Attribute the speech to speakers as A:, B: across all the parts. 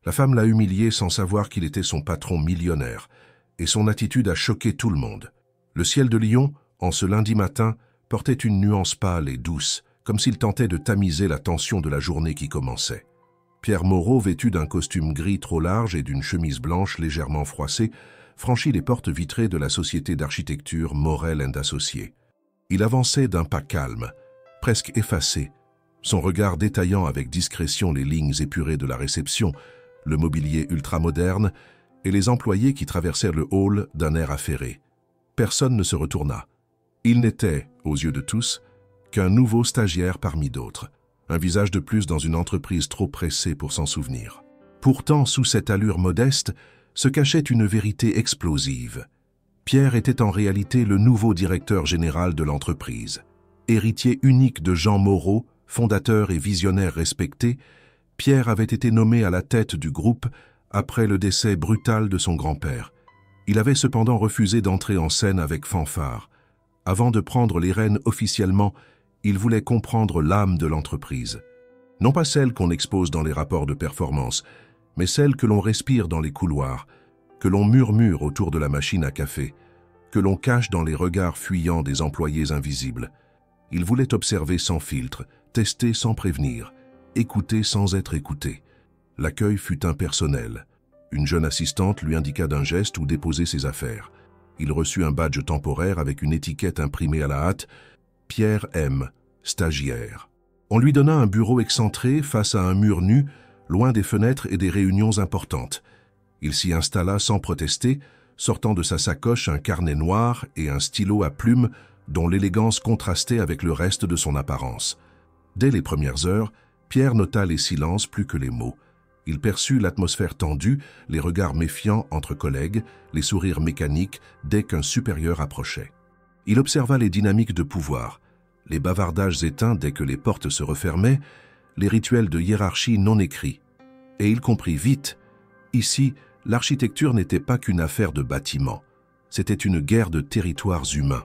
A: La femme l'a humilié sans savoir qu'il était son patron millionnaire, et son attitude a choqué tout le monde. Le ciel de Lyon, en ce lundi matin, portait une nuance pâle et douce, comme s'il tentait de tamiser la tension de la journée qui commençait. Pierre Moreau, vêtu d'un costume gris trop large et d'une chemise blanche légèrement froissée, franchit les portes vitrées de la société d'architecture Morel & Associés. Il avançait d'un pas calme, presque effacé, son regard détaillant avec discrétion les lignes épurées de la réception, le mobilier ultramoderne et les employés qui traversèrent le hall d'un air affairé. Personne ne se retourna. Il n'était, aux yeux de tous, qu'un nouveau stagiaire parmi d'autres, un visage de plus dans une entreprise trop pressée pour s'en souvenir. Pourtant, sous cette allure modeste, se cachait une vérité explosive. Pierre était en réalité le nouveau directeur général de l'entreprise. Héritier unique de Jean Moreau, fondateur et visionnaire respecté, Pierre avait été nommé à la tête du groupe après le décès brutal de son grand-père. Il avait cependant refusé d'entrer en scène avec fanfare. Avant de prendre les rênes officiellement, il voulait comprendre l'âme de l'entreprise. Non pas celle qu'on expose dans les rapports de performance, mais celle que l'on respire dans les couloirs, que l'on murmure autour de la machine à café, que l'on cache dans les regards fuyants des employés invisibles. Il voulait observer sans filtre, tester sans prévenir, écouter sans être écouté. L'accueil fut impersonnel. Une jeune assistante lui indiqua d'un geste où déposer ses affaires. Il reçut un badge temporaire avec une étiquette imprimée à la hâte « Pierre M, stagiaire ». On lui donna un bureau excentré face à un mur nu, loin des fenêtres et des réunions importantes. Il s'y installa sans protester, sortant de sa sacoche un carnet noir et un stylo à plumes dont l'élégance contrastait avec le reste de son apparence. Dès les premières heures, Pierre nota les silences plus que les mots. Il perçut l'atmosphère tendue, les regards méfiants entre collègues, les sourires mécaniques dès qu'un supérieur approchait. Il observa les dynamiques de pouvoir, les bavardages éteints dès que les portes se refermaient, les rituels de hiérarchie non écrits. Et il comprit vite, ici, l'architecture n'était pas qu'une affaire de bâtiments, c'était une guerre de territoires humains.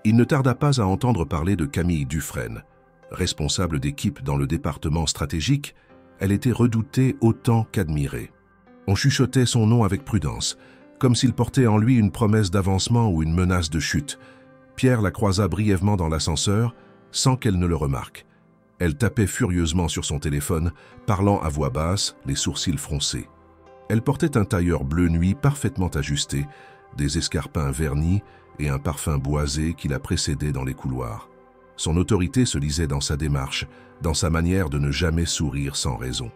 A: Il ne tarda pas à entendre parler de Camille Dufresne. Responsable d'équipe dans le département stratégique, elle était redoutée autant qu'admirée. On chuchotait son nom avec prudence, comme s'il portait en lui une promesse d'avancement ou une menace de chute. Pierre la croisa brièvement dans l'ascenseur, sans qu'elle ne le remarque. Elle tapait furieusement sur son téléphone, parlant à voix basse, les sourcils froncés. Elle portait un tailleur bleu nuit parfaitement ajusté, des escarpins vernis et un parfum boisé qui la précédait dans les couloirs. Son autorité se lisait dans sa démarche, dans sa manière de ne jamais sourire sans raison.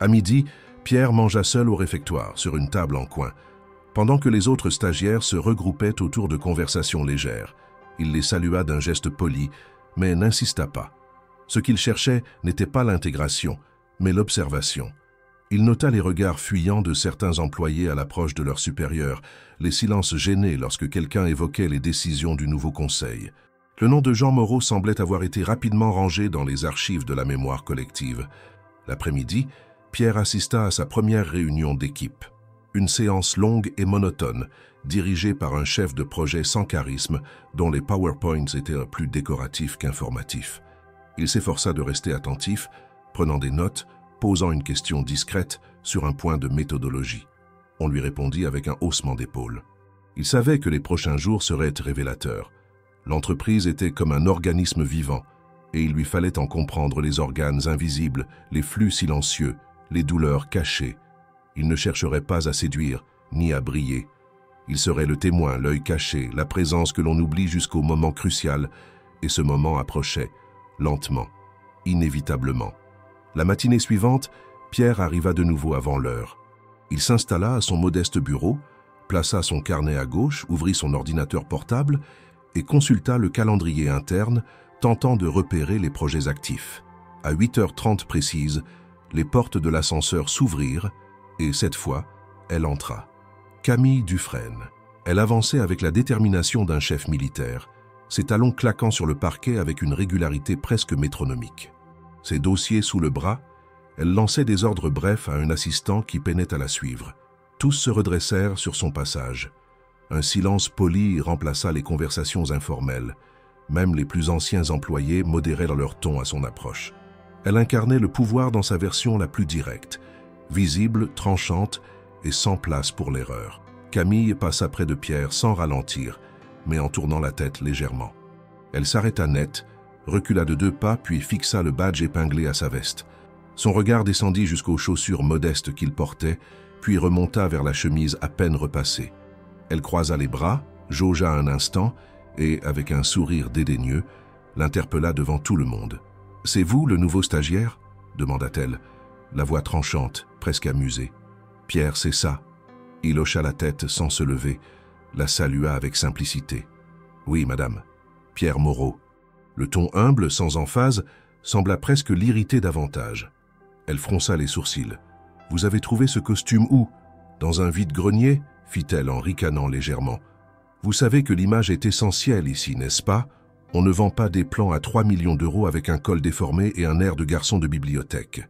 A: À midi, Pierre mangea seul au réfectoire, sur une table en coin, pendant que les autres stagiaires se regroupaient autour de conversations légères. Il les salua d'un geste poli, mais n'insista pas. Ce qu'il cherchait n'était pas l'intégration, mais l'observation. Il nota les regards fuyants de certains employés à l'approche de leurs supérieurs, les silences gênés lorsque quelqu'un évoquait les décisions du nouveau conseil. Le nom de Jean Moreau semblait avoir été rapidement rangé dans les archives de la mémoire collective. L'après-midi, Pierre assista à sa première réunion d'équipe. Une séance longue et monotone, dirigée par un chef de projet sans charisme, dont les PowerPoints étaient plus décoratifs qu'informatifs. Il s'efforça de rester attentif, prenant des notes, posant une question discrète sur un point de méthodologie. On lui répondit avec un haussement d'épaule. Il savait que les prochains jours seraient révélateurs. L'entreprise était comme un organisme vivant, et il lui fallait en comprendre les organes invisibles, les flux silencieux, les douleurs cachées. Il ne chercherait pas à séduire, ni à briller. Il serait le témoin, l'œil caché, la présence que l'on oublie jusqu'au moment crucial, et ce moment approchait, lentement, inévitablement. La matinée suivante, Pierre arriva de nouveau avant l'heure. Il s'installa à son modeste bureau, plaça son carnet à gauche, ouvrit son ordinateur portable et consulta le calendrier interne, tentant de repérer les projets actifs. À 8h30 précise, les portes de l'ascenseur s'ouvrirent et cette fois, elle entra. Camille Dufresne. Elle avançait avec la détermination d'un chef militaire, ses talons claquant sur le parquet avec une régularité presque métronomique. Ses dossiers sous le bras, elle lançait des ordres brefs à un assistant qui peinait à la suivre. Tous se redressèrent sur son passage. Un silence poli remplaça les conversations informelles. Même les plus anciens employés modérèrent leur ton à son approche. Elle incarnait le pouvoir dans sa version la plus directe. visible, tranchante et sans place pour l'erreur. Camille passa près de Pierre sans ralentir, mais en tournant la tête légèrement. Elle s'arrêta net, recula de 2 pas puis fixa le badge épinglé à sa veste. Son regard descendit jusqu'aux chaussures modestes qu'il portait, puis remonta vers la chemise à peine repassée. Elle croisa les bras, jaugea un instant et, avec un sourire dédaigneux, l'interpella devant tout le monde. « C'est vous, le nouveau stagiaire ?» demanda-t-elle, la voix tranchante, presque amusée. « Pierre, c'est ça. » Il hocha la tête sans se lever, la salua avec simplicité. « Oui, madame. Pierre Moreau. » Le ton humble, sans emphase, sembla presque l'irriter davantage. Elle fronça les sourcils. « Vous avez trouvé ce costume où? Dans un vide-grenier » fit-elle en ricanant légèrement. « Vous savez que l'image est essentielle ici, n'est-ce pas? On ne vend pas des plans à 3 millions d'euros avec un col déformé et un air de garçon de bibliothèque. »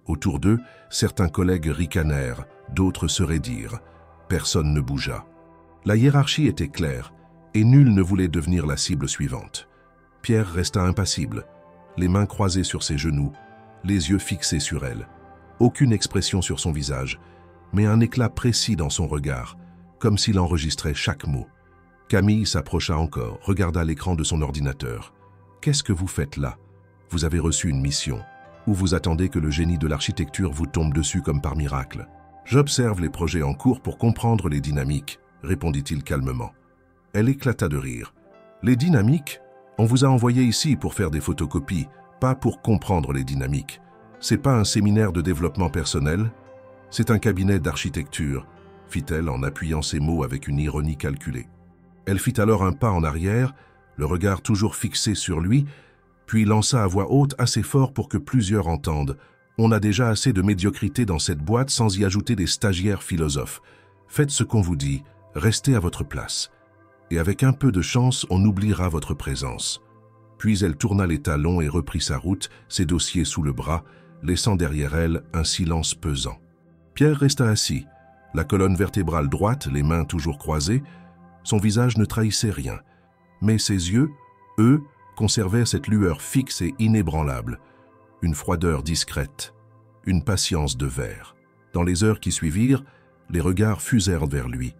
A: Autour d'eux, certains collègues ricanèrent, d'autres se raidirent. Personne ne bougea. La hiérarchie était claire, et nul ne voulait devenir la cible suivante. Pierre resta impassible, les mains croisées sur ses genoux, les yeux fixés sur elle. Aucune expression sur son visage, mais un éclat précis dans son regard, comme s'il enregistrait chaque mot. Camille s'approcha encore, regarda l'écran de son ordinateur. « Qu'est-ce que vous faites là? Vous avez reçu une mission. Ou vous attendez que le génie de l'architecture vous tombe dessus comme par miracle? »« J'observe les projets en cours pour comprendre les dynamiques, » répondit-il calmement. Elle éclata de rire. « Les dynamiques? On vous a envoyé ici pour faire des photocopies, pas pour comprendre les dynamiques. C'est pas un séminaire de développement personnel, c'est un cabinet d'architecture, » fit-elle en appuyant ses mots avec une ironie calculée. Elle fit alors un pas en arrière, le regard toujours fixé sur lui, puis lança à voix haute assez fort pour que plusieurs entendent. « On a déjà assez de médiocrité dans cette boîte sans y ajouter des stagiaires philosophes. Faites ce qu'on vous dit, restez à votre place. Et avec un peu de chance, on oubliera votre présence. » Puis elle tourna les talons et reprit sa route, ses dossiers sous le bras, laissant derrière elle un silence pesant. Pierre resta assis, la colonne vertébrale droite, les mains toujours croisées. Son visage ne trahissait rien, mais ses yeux, eux, conservaient cette lueur fixe et inébranlable, une froideur discrète, une patience de verre. Dans les heures qui suivirent, les regards fusèrent vers lui.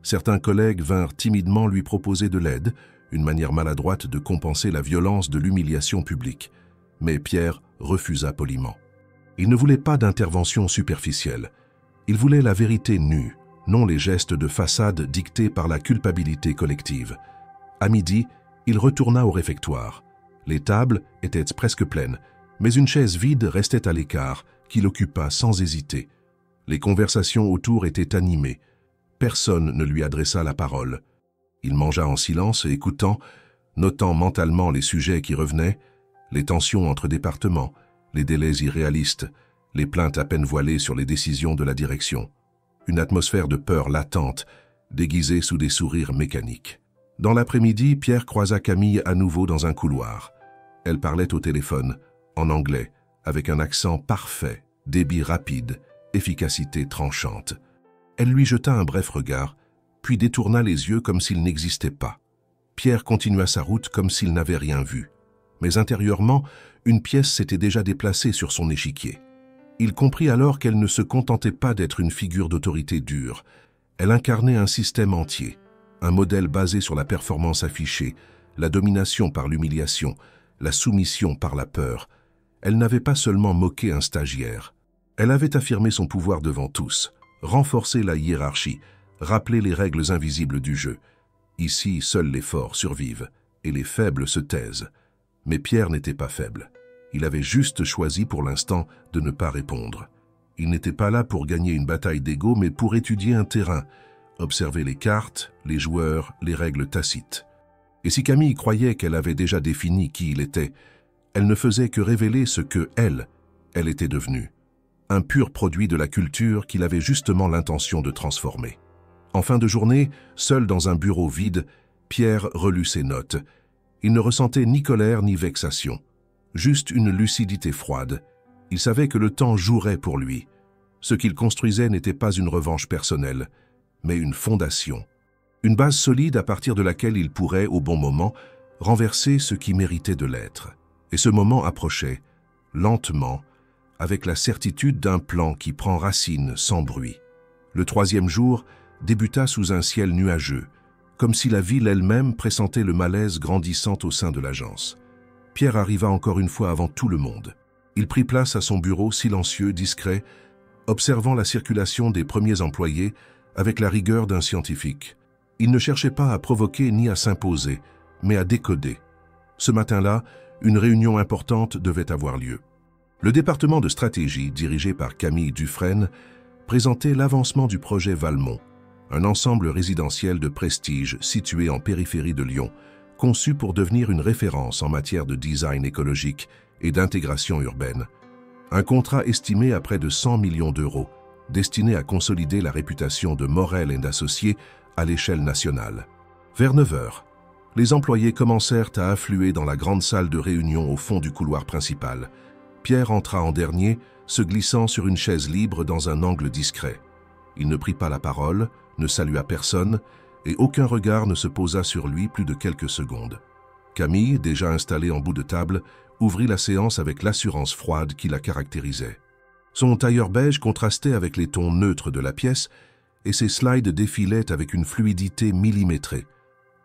A: Certains collègues vinrent timidement lui proposer de l'aide, une manière maladroite de compenser la violence de l'humiliation publique. Mais Pierre refusa poliment. Il ne voulait pas d'intervention superficielle. Il voulait la vérité nue, non les gestes de façade dictés par la culpabilité collective. À midi, il retourna au réfectoire. Les tables étaient presque pleines, mais une chaise vide restait à l'écart, qu'il occupa sans hésiter. Les conversations autour étaient animées. Personne ne lui adressa la parole. Il mangea en silence, écoutant, notant mentalement les sujets qui revenaient, les tensions entre départements, les délais irréalistes, les plaintes à peine voilées sur les décisions de la direction. Une atmosphère de peur latente, déguisée sous des sourires mécaniques. Dans l'après-midi, Pierre croisa Camille à nouveau dans un couloir. Elle parlait au téléphone, en anglais, avec un accent parfait, débit rapide, efficacité tranchante. Elle lui jeta un bref regard, puis détourna les yeux comme s'il n'existait pas. Pierre continua sa route comme s'il n'avait rien vu. Mais intérieurement, une pièce s'était déjà déplacée sur son échiquier. Il comprit alors qu'elle ne se contentait pas d'être une figure d'autorité dure. Elle incarnait un système entier, un modèle basé sur la performance affichée, la domination par l'humiliation, la soumission par la peur. Elle n'avait pas seulement moqué un stagiaire. Elle avait affirmé son pouvoir devant tous, renforcé la hiérarchie, rappelé les règles invisibles du jeu. Ici, seuls les forts survivent, et les faibles se taisent. Mais Pierre n'était pas faible. Il avait juste choisi pour l'instant de ne pas répondre. Il n'était pas là pour gagner une bataille d'ego, mais pour étudier un terrain, observer les cartes, les joueurs, les règles tacites. Et si Camille croyait qu'elle avait déjà défini qui il était, elle ne faisait que révéler ce que elle était devenue. Un pur produit de la culture qu'il avait justement l'intention de transformer. En fin de journée, seul dans un bureau vide, Pierre relut ses notes. Il ne ressentait ni colère ni vexation, juste une lucidité froide. Il savait que le temps jouerait pour lui. Ce qu'il construisait n'était pas une revanche personnelle, mais une fondation. Une base solide à partir de laquelle il pourrait, au bon moment, renverser ce qui méritait de l'être. Et ce moment approchait, lentement, avec la certitude d'un plan qui prend racine sans bruit. Le troisième jour débuta sous un ciel nuageux, comme si la ville elle-même pressentait le malaise grandissant au sein de l'agence. Pierre arriva encore une fois avant tout le monde. Il prit place à son bureau silencieux, discret, observant la circulation des premiers employés avec la rigueur d'un scientifique. Il ne cherchait pas à provoquer ni à s'imposer, mais à décoder. Ce matin-là, une réunion importante devait avoir lieu. Le département de stratégie, dirigé par Camille Dufresne, présentait l'avancement du projet Valmont, un ensemble résidentiel de prestige situé en périphérie de Lyon, conçu pour devenir une référence en matière de design écologique et d'intégration urbaine. Un contrat estimé à près de 100 millions d'euros, destiné à consolider la réputation de Morel & Associés à l'échelle nationale. Vers 9 heures, les employés commencèrent à affluer dans la grande salle de réunion au fond du couloir principal. Pierre entra en dernier, se glissant sur une chaise libre dans un angle discret. Il ne prit pas la parole, ne salua personne, et aucun regard ne se posa sur lui plus de quelques secondes. Camille, déjà installée en bout de table, ouvrit la séance avec l'assurance froide qui la caractérisait. Son tailleur beige contrastait avec les tons neutres de la pièce, et ses slides défilaient avec une fluidité millimétrée.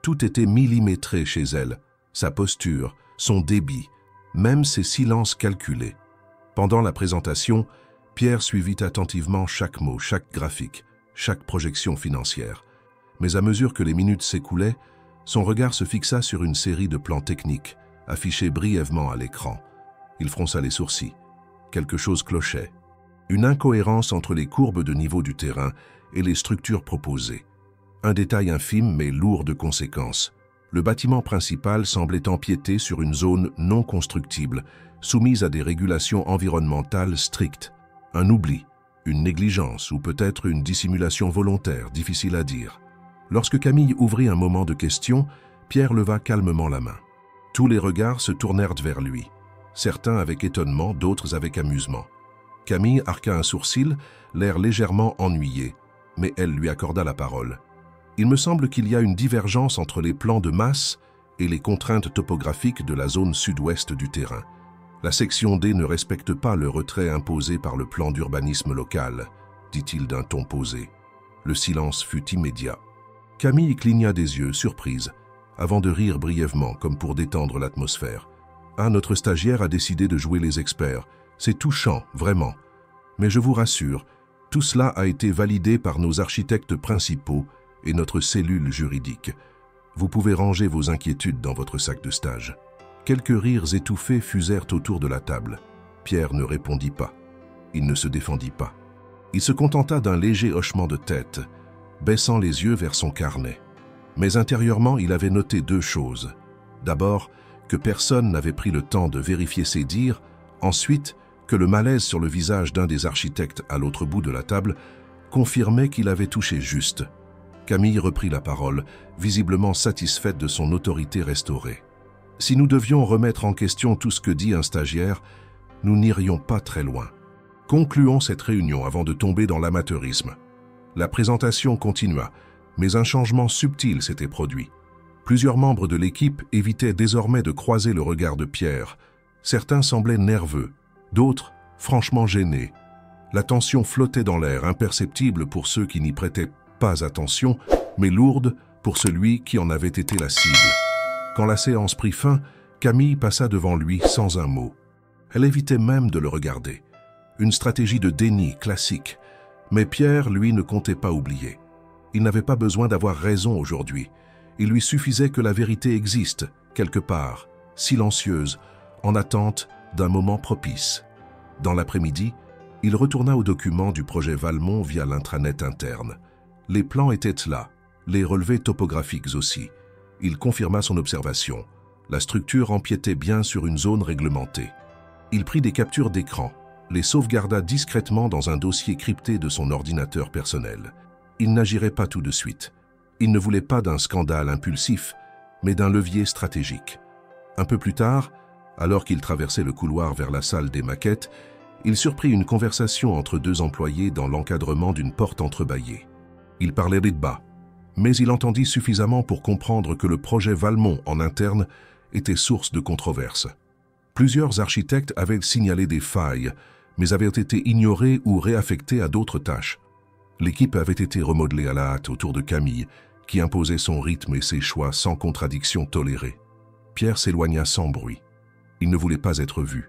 A: Tout était millimétré chez elle, sa posture, son débit, même ses silences calculés. Pendant la présentation, Pierre suivit attentivement chaque mot, chaque graphique, chaque projection financière. Mais à mesure que les minutes s'écoulaient, son regard se fixa sur une série de plans techniques, affichés brièvement à l'écran. Il fronça les sourcils. Quelque chose clochait. Une incohérence entre les courbes de niveau du terrain et les structures proposées. Un détail infime mais lourd de conséquences. Le bâtiment principal semblait empiéter sur une zone non constructible, soumise à des régulations environnementales strictes. Un oubli, une négligence ou peut-être une dissimulation volontaire, difficile à dire. Lorsque Camille ouvrit un moment de questions, Pierre leva calmement la main. Tous les regards se tournèrent vers lui, certains avec étonnement, d'autres avec amusement. Camille arqua un sourcil, l'air légèrement ennuyé, mais elle lui accorda la parole. Il me semble qu'il y a une divergence entre les plans de masse et les contraintes topographiques de la zone sud-ouest du terrain. La section D ne respecte pas le retrait imposé par le plan d'urbanisme local, dit-il d'un ton posé. Le silence fut immédiat. Camille cligna des yeux, surprise, avant de rire brièvement, comme pour détendre l'atmosphère. « Ah, notre stagiaire a décidé de jouer les experts. C'est touchant, vraiment. Mais je vous rassure, tout cela a été validé par nos architectes principaux et notre cellule juridique. Vous pouvez ranger vos inquiétudes dans votre sac de stage. » Quelques rires étouffés fusèrent autour de la table. Pierre ne répondit pas. Il ne se défendit pas. Il se contenta d'un léger hochement de tête, baissant les yeux vers son carnet. Mais intérieurement, il avait noté deux choses. D'abord, que personne n'avait pris le temps de vérifier ses dires. Ensuite, que le malaise sur le visage d'un des architectes à l'autre bout de la table confirmait qu'il avait touché juste. Camille reprit la parole, visiblement satisfaite de son autorité restaurée. Si nous devions remettre en question tout ce que dit un stagiaire, nous n'irions pas très loin. Concluons cette réunion avant de tomber dans l'amateurisme. La présentation continua, mais un changement subtil s'était produit. Plusieurs membres de l'équipe évitaient désormais de croiser le regard de Pierre. Certains semblaient nerveux, d'autres franchement gênés. La tension flottait dans l'air, imperceptible pour ceux qui n'y prêtaient pas attention, mais lourde pour celui qui en avait été la cible. Quand la séance prit fin, Camille passa devant lui sans un mot. Elle évitait même de le regarder. Une stratégie de déni classique. Mais Pierre, lui, ne comptait pas oublier. Il n'avait pas besoin d'avoir raison aujourd'hui. Il lui suffisait que la vérité existe, quelque part, silencieuse, en attente d'un moment propice. Dans l'après-midi, il retourna au document du projet Valmont via l'intranet interne. Les plans étaient là, les relevés topographiques aussi. Il confirma son observation. La structure empiétait bien sur une zone réglementée. Il prit des captures d'écran, les sauvegarda discrètement dans un dossier crypté de son ordinateur personnel. Il n'agirait pas tout de suite. Il ne voulait pas d'un scandale impulsif, mais d'un levier stratégique. Un peu plus tard, alors qu'il traversait le couloir vers la salle des maquettes, il surprit une conversation entre deux employés dans l'encadrement d'une porte entrebâillée. Ils parlaient de bas, mais il entendit suffisamment pour comprendre que le projet Valmont en interne était source de controverses. Plusieurs architectes avaient signalé des failles, mais avaient été ignorés ou réaffectés à d'autres tâches. L'équipe avait été remodelée à la hâte autour de Camille, qui imposait son rythme et ses choix sans contradiction tolérée. Pierre s'éloigna sans bruit. Il ne voulait pas être vu.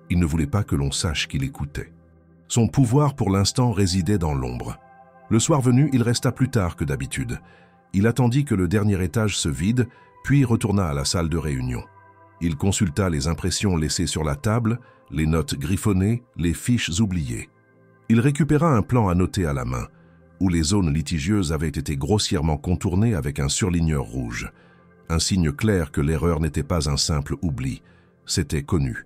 A: Il ne voulait pas que l'on sache qu'il écoutait. Son pouvoir pour l'instant résidait dans l'ombre. Le soir venu, il resta plus tard que d'habitude. Il attendit que le dernier étage se vide, puis retourna à la salle de réunion. Il consulta les impressions laissées sur la table, les notes griffonnées, les fiches oubliées. Il récupéra un plan à noter à la main, où les zones litigieuses avaient été grossièrement contournées avec un surligneur rouge. Un signe clair que l'erreur n'était pas un simple oubli. C'était connu,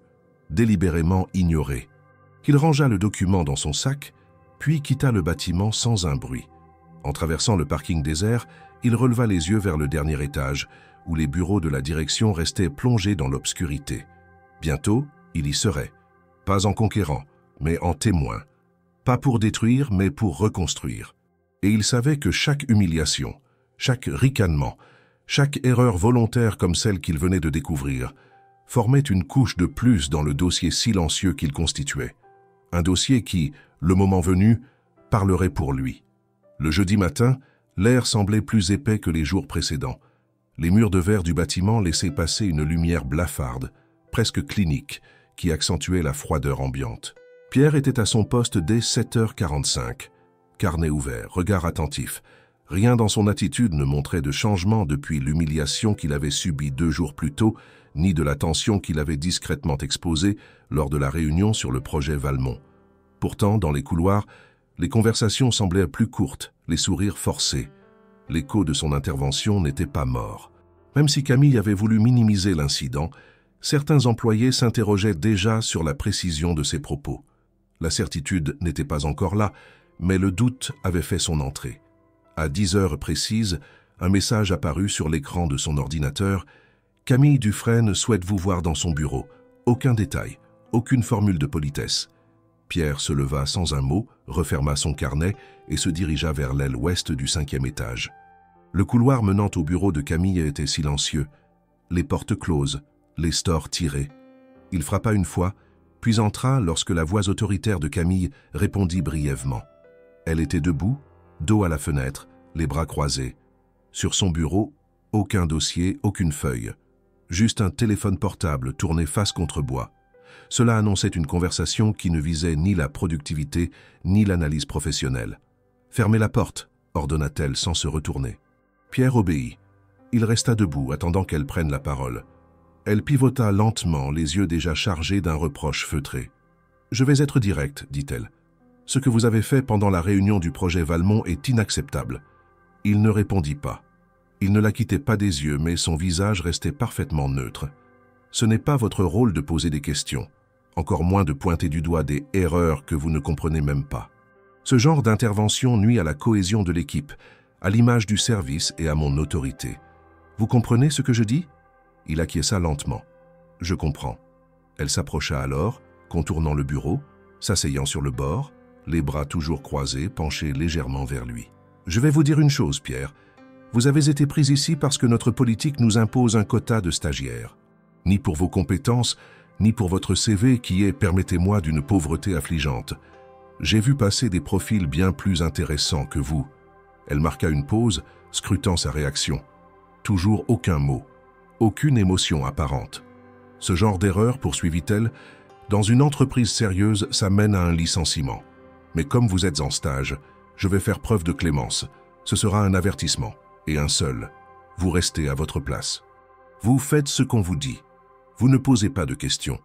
A: délibérément ignoré. Il rangea le document dans son sac, puis quitta le bâtiment sans un bruit. En traversant le parking désert, il releva les yeux vers le dernier étage, où les bureaux de la direction restaient plongés dans l'obscurité. Bientôt, il y serait. Pas en conquérant, mais en témoin. Pas pour détruire, mais pour reconstruire. Et il savait que chaque humiliation, chaque ricanement, chaque erreur volontaire comme celle qu'il venait de découvrir, formait une couche de plus dans le dossier silencieux qu'il constituait. Un dossier qui, le moment venu, parlerait pour lui. Le jeudi matin, l'air semblait plus épais que les jours précédents. Les murs de verre du bâtiment laissaient passer une lumière blafarde, presque clinique, qui accentuait la froideur ambiante. Pierre était à son poste dès 7h45. Carnet ouvert, regard attentif. Rien dans son attitude ne montrait de changement depuis l'humiliation qu'il avait subie 2 jours plus tôt, ni de la tension qu'il avait discrètement exposée lors de la réunion sur le projet Valmont. Pourtant, dans les couloirs, les conversations semblaient plus courtes, les sourires forcés. L'écho de son intervention n'était pas mort. Même si Camille avait voulu minimiser l'incident, certains employés s'interrogeaient déjà sur la précision de ses propos. La certitude n'était pas encore là, mais le doute avait fait son entrée. À 10 heures précises, un message apparut sur l'écran de son ordinateur. « Camille Dufresne souhaite vous voir dans son bureau. Aucun détail, aucune formule de politesse. » Pierre se leva sans un mot, referma son carnet et se dirigea vers l'aile ouest du 5e étage. Le couloir menant au bureau de Camille était silencieux. Les portes closes, les stores tirés. Il frappa une fois, puis entra lorsque la voix autoritaire de Camille répondit brièvement. Elle était debout, dos à la fenêtre, les bras croisés. Sur son bureau, aucun dossier, aucune feuille. Juste un téléphone portable tourné face contre bois. Cela annonçait une conversation qui ne visait ni la productivité, ni l'analyse professionnelle. « Fermez la porte », ordonna-t-elle sans se retourner. Pierre obéit. Il resta debout, attendant qu'elle prenne la parole. Elle pivota lentement, les yeux déjà chargés d'un reproche feutré. « Je vais être directe, dit-elle. Ce que vous avez fait pendant la réunion du projet Valmont est inacceptable. » Il ne répondit pas. Il ne la quittait pas des yeux, mais son visage restait parfaitement neutre. Ce n'est pas votre rôle de poser des questions, encore moins de pointer du doigt des erreurs que vous ne comprenez même pas. Ce genre d'intervention nuit à la cohésion de l'équipe, à l'image du service et à mon autorité. Vous comprenez ce que je dis ? Il acquiesça lentement. Je comprends. Elle s'approcha alors, contournant le bureau, s'asseyant sur le bord, les bras toujours croisés, penchés légèrement vers lui. Je vais vous dire une chose, Pierre. Vous avez été pris ici parce que notre politique nous impose un quota de stagiaires. Ni pour vos compétences, ni pour votre CV qui est, permettez-moi, d'une pauvreté affligeante. J'ai vu passer des profils bien plus intéressants que vous. Elle marqua une pause, scrutant sa réaction. Toujours aucun mot, aucune émotion apparente. Ce genre d'erreur, poursuivit-elle, dans une entreprise sérieuse, ça mène à un licenciement. Mais comme vous êtes en stage, je vais faire preuve de clémence. Ce sera un avertissement, et un seul. Vous restez à votre place. Vous faites ce qu'on vous dit. Vous ne posez pas de questions.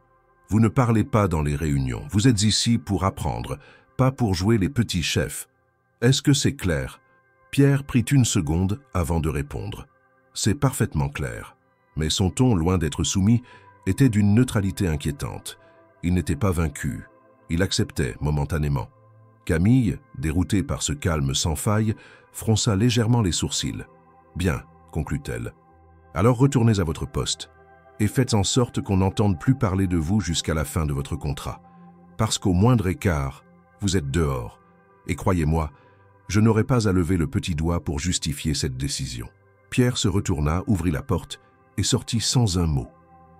A: Vous ne parlez pas dans les réunions. Vous êtes ici pour apprendre, pas pour jouer les petits chefs. Est-ce que c'est clair ? Pierre prit une seconde avant de répondre. C'est parfaitement clair. Mais son ton, loin d'être soumis, était d'une neutralité inquiétante. Il n'était pas vaincu. Il acceptait momentanément. Camille, déroutée par ce calme sans faille, fronça légèrement les sourcils. « Bien », conclut-elle. « Alors retournez à votre poste et faites en sorte qu'on n'entende plus parler de vous jusqu'à la fin de votre contrat. Parce qu'au moindre écart, vous êtes dehors. Et croyez-moi, je n'aurai pas à lever le petit doigt pour justifier cette décision. » Pierre se retourna, ouvrit la porte et sortit sans un mot.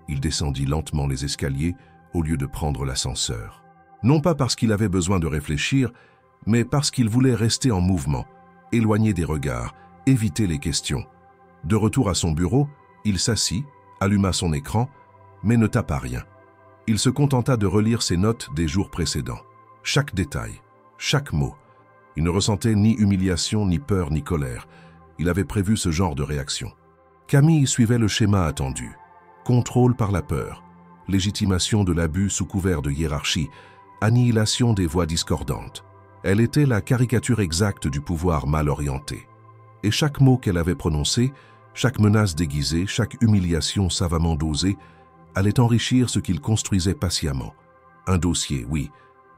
A: Il descendit lentement les escaliers au lieu de prendre l'ascenseur. Non pas parce qu'il avait besoin de réfléchir, mais parce qu'il voulait rester en mouvement, éloigné des regards, éviter les questions. De retour à son bureau, il s'assit, alluma son écran, mais ne tapa rien. Il se contenta de relire ses notes des jours précédents. Chaque détail, chaque mot. Il ne ressentait ni humiliation, ni peur, ni colère. Il avait prévu ce genre de réaction. Camille suivait le schéma attendu. Contrôle par la peur, légitimation de l'abus sous couvert de hiérarchie, annihilation des voix discordantes. Elle était la caricature exacte du pouvoir mal orienté. Et chaque mot qu'elle avait prononcé, chaque menace déguisée, chaque humiliation savamment dosée, allait enrichir ce qu'il construisait patiemment. Un dossier, oui,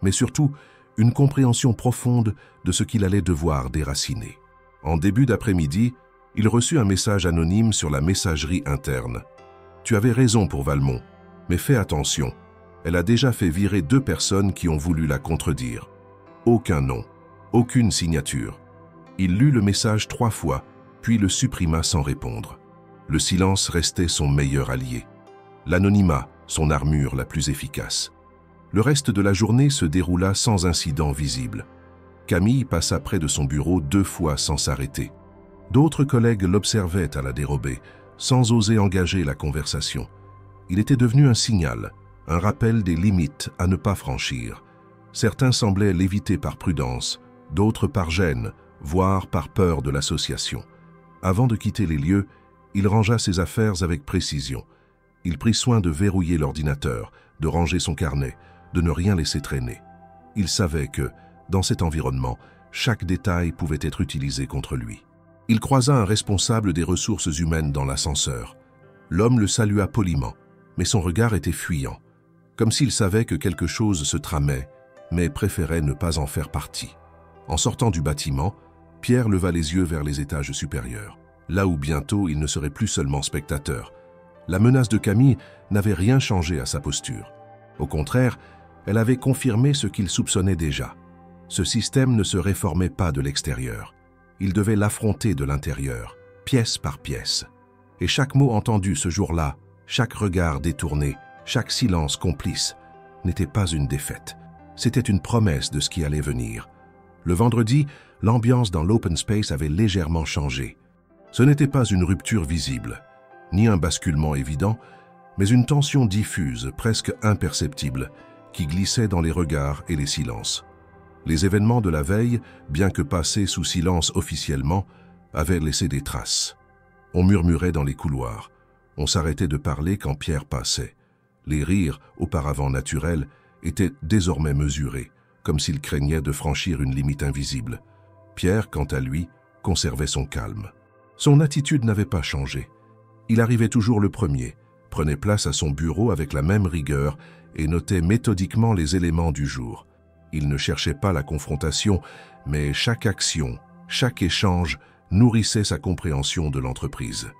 A: mais surtout une compréhension profonde de ce qu'il allait devoir déraciner. En début d'après-midi, il reçut un message anonyme sur la messagerie interne. « Tu avais raison pour Valmont, mais fais attention. Elle a déjà fait virer 2 personnes qui ont voulu la contredire. Aucun nom, aucune signature. » Il lut le message 3 fois, puis le supprima sans répondre. Le silence restait son meilleur allié. L'anonymat, son armure la plus efficace. Le reste de la journée se déroula sans incident visible. Camille passa près de son bureau 2 fois sans s'arrêter. D'autres collègues l'observaient à la dérobée, sans oser engager la conversation. Il était devenu un signal, un rappel des limites à ne pas franchir. Certains semblaient l'éviter par prudence, d'autres par gêne, voire par peur de l'association. Avant de quitter les lieux, il rangea ses affaires avec précision. Il prit soin de verrouiller l'ordinateur, de ranger son carnet, de ne rien laisser traîner. Il savait que, dans cet environnement, chaque détail pouvait être utilisé contre lui. Il croisa un responsable des ressources humaines dans l'ascenseur. L'homme le salua poliment, mais son regard était fuyant, comme s'il savait que quelque chose se tramait, mais préférait ne pas en faire partie. En sortant du bâtiment, Pierre leva les yeux vers les étages supérieurs, là où bientôt il ne serait plus seulement spectateur. La menace de Camille n'avait rien changé à sa posture. Au contraire, elle avait confirmé ce qu'il soupçonnait déjà. Ce système ne se réformait pas de l'extérieur. Il devait l'affronter de l'intérieur, pièce par pièce. Et chaque mot entendu ce jour-là, chaque regard détourné, chaque silence complice, n'était pas une défaite. C'était une promesse de ce qui allait venir. Le vendredi, l'ambiance dans l'open space avait légèrement changé. Ce n'était pas une rupture visible, ni un basculement évident, mais une tension diffuse, presque imperceptible, qui glissait dans les regards et les silences. Les événements de la veille, bien que passés sous silence officiellement, avaient laissé des traces. On murmurait dans les couloirs. On s'arrêtait de parler quand Pierre passait. Les rires, auparavant naturels, étaient désormais mesurés, comme s'il craignait de franchir une limite invisible. Pierre, quant à lui, conservait son calme. Son attitude n'avait pas changé. Il arrivait toujours le premier, prenait place à son bureau avec la même rigueur et notait méthodiquement les éléments du jour. Il ne cherchait pas la confrontation, mais chaque action, chaque échange nourrissait sa compréhension de l'entreprise.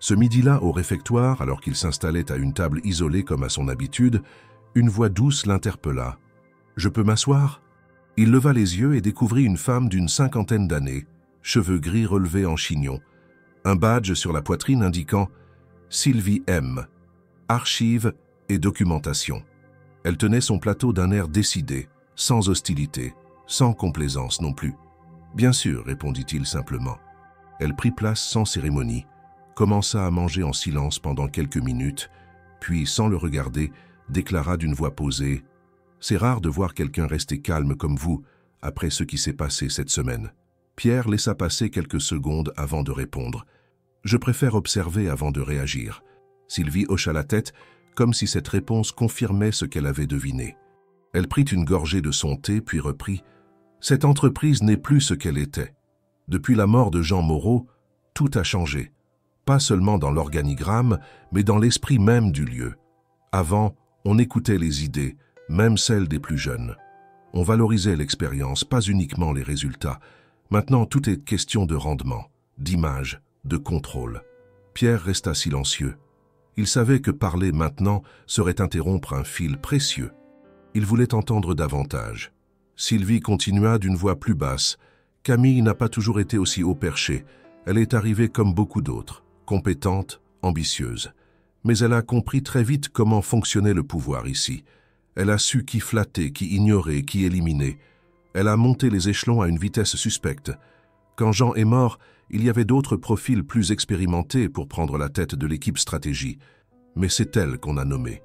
A: Ce midi-là, au réfectoire, alors qu'il s'installait à une table isolée comme à son habitude, une voix douce l'interpella. « Je peux m'asseoir ?» Il leva les yeux et découvrit une femme d'une 50aine d'années, cheveux gris relevés en chignon, un badge sur la poitrine indiquant « Sylvie M. Archives et documentation ». Elle tenait son plateau d'un air décidé, sans hostilité, sans complaisance non plus. « Bien sûr », répondit-il simplement. Elle prit place sans cérémonie, commença à manger en silence pendant quelques minutes, puis, sans le regarder, déclara d'une voix posée « C'est rare de voir quelqu'un rester calme comme vous après ce qui s'est passé cette semaine. » Pierre laissa passer quelques secondes avant de répondre. « Je préfère observer avant de réagir. » Sylvie hocha la tête, comme si cette réponse confirmait ce qu'elle avait deviné. Elle prit une gorgée de son thé, puis reprit « Cette entreprise n'est plus ce qu'elle était. Depuis la mort de Jean Moreau, tout a changé. Pas seulement dans l'organigramme, mais dans l'esprit même du lieu. Avant, on écoutait les idées, même celles des plus jeunes. On valorisait l'expérience, pas uniquement les résultats. Maintenant, tout est question de rendement, d'image, de contrôle. » Pierre resta silencieux. Il savait que parler maintenant serait interrompre un fil précieux. Il voulait entendre davantage. Sylvie continua d'une voix plus basse. « Camille n'a pas toujours été aussi haut perché. Elle est arrivée comme beaucoup d'autres, compétente, ambitieuse. Mais elle a compris très vite comment fonctionnait le pouvoir ici. Elle a su qui flatter, qui ignorer, qui éliminer. Elle a monté les échelons à une vitesse suspecte. Quand Jean est mort, il y avait d'autres profils plus expérimentés pour prendre la tête de l'équipe stratégie. Mais c'est elle qu'on a nommée.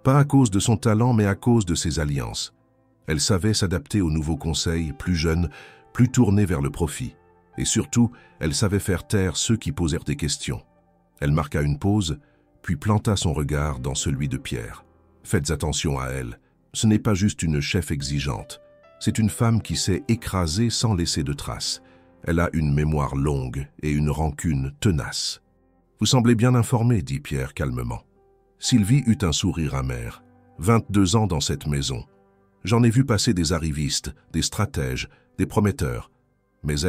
A: Pas à cause de son talent, mais à cause de ses alliances. Elle savait s'adapter aux nouveaux conseils, plus jeunes, plus tournés vers le profit. Et surtout, elle savait faire taire ceux qui posèrent des questions. Elle marqua une pause, puis planta son regard dans celui de Pierre. Faites attention à elle. Ce n'est pas juste une chef exigeante. C'est une femme qui sait écraser sans laisser de traces. Elle a une mémoire longue et une rancune tenace. Vous semblez bien informé, dit Pierre calmement. Sylvie eut un sourire amer. 22 ans dans cette maison. J'en ai vu passer des arrivistes, des stratèges, des prometteurs. Mais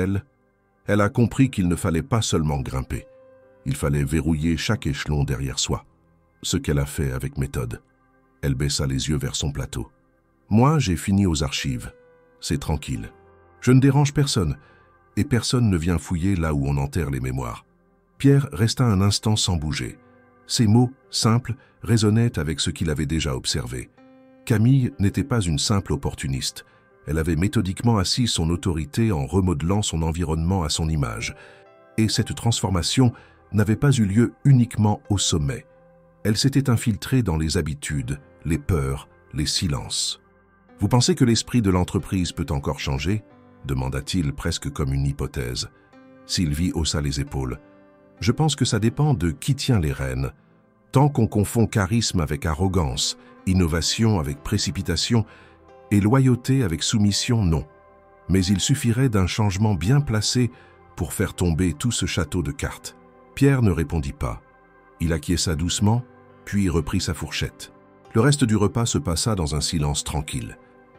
A: elle a compris qu'il ne fallait pas seulement grimper. Il fallait verrouiller chaque échelon derrière soi. Ce qu'elle a fait avec méthode. Elle baissa les yeux vers son plateau. Moi, j'ai fini aux archives. C'est tranquille. Je ne dérange personne, et personne ne vient fouiller là où on enterre les mémoires. Pierre resta un instant sans bouger. Ses mots, simples, résonnaient avec ce qu'il avait déjà observé. Camille n'était pas une simple opportuniste. Elle avait méthodiquement assis son autorité en remodelant son environnement à son image. Et cette transformation n'avait pas eu lieu uniquement au sommet. Elle s'était infiltrée dans les habitudes, les peurs, les silences. « Vous pensez que l'esprit de l'entreprise peut encore changer ?» demanda-t-il presque comme une hypothèse. Sylvie haussa les épaules. « Je pense que ça dépend de qui tient les rênes. Tant qu'on confond charisme avec arrogance, innovation avec précipitation et loyauté avec soumission, non. Mais il suffirait d'un changement bien placé pour faire tomber tout ce château de cartes. » Pierre ne répondit pas. Il acquiesça doucement, puis reprit sa fourchette. Le reste du repas se passa dans un silence tranquille.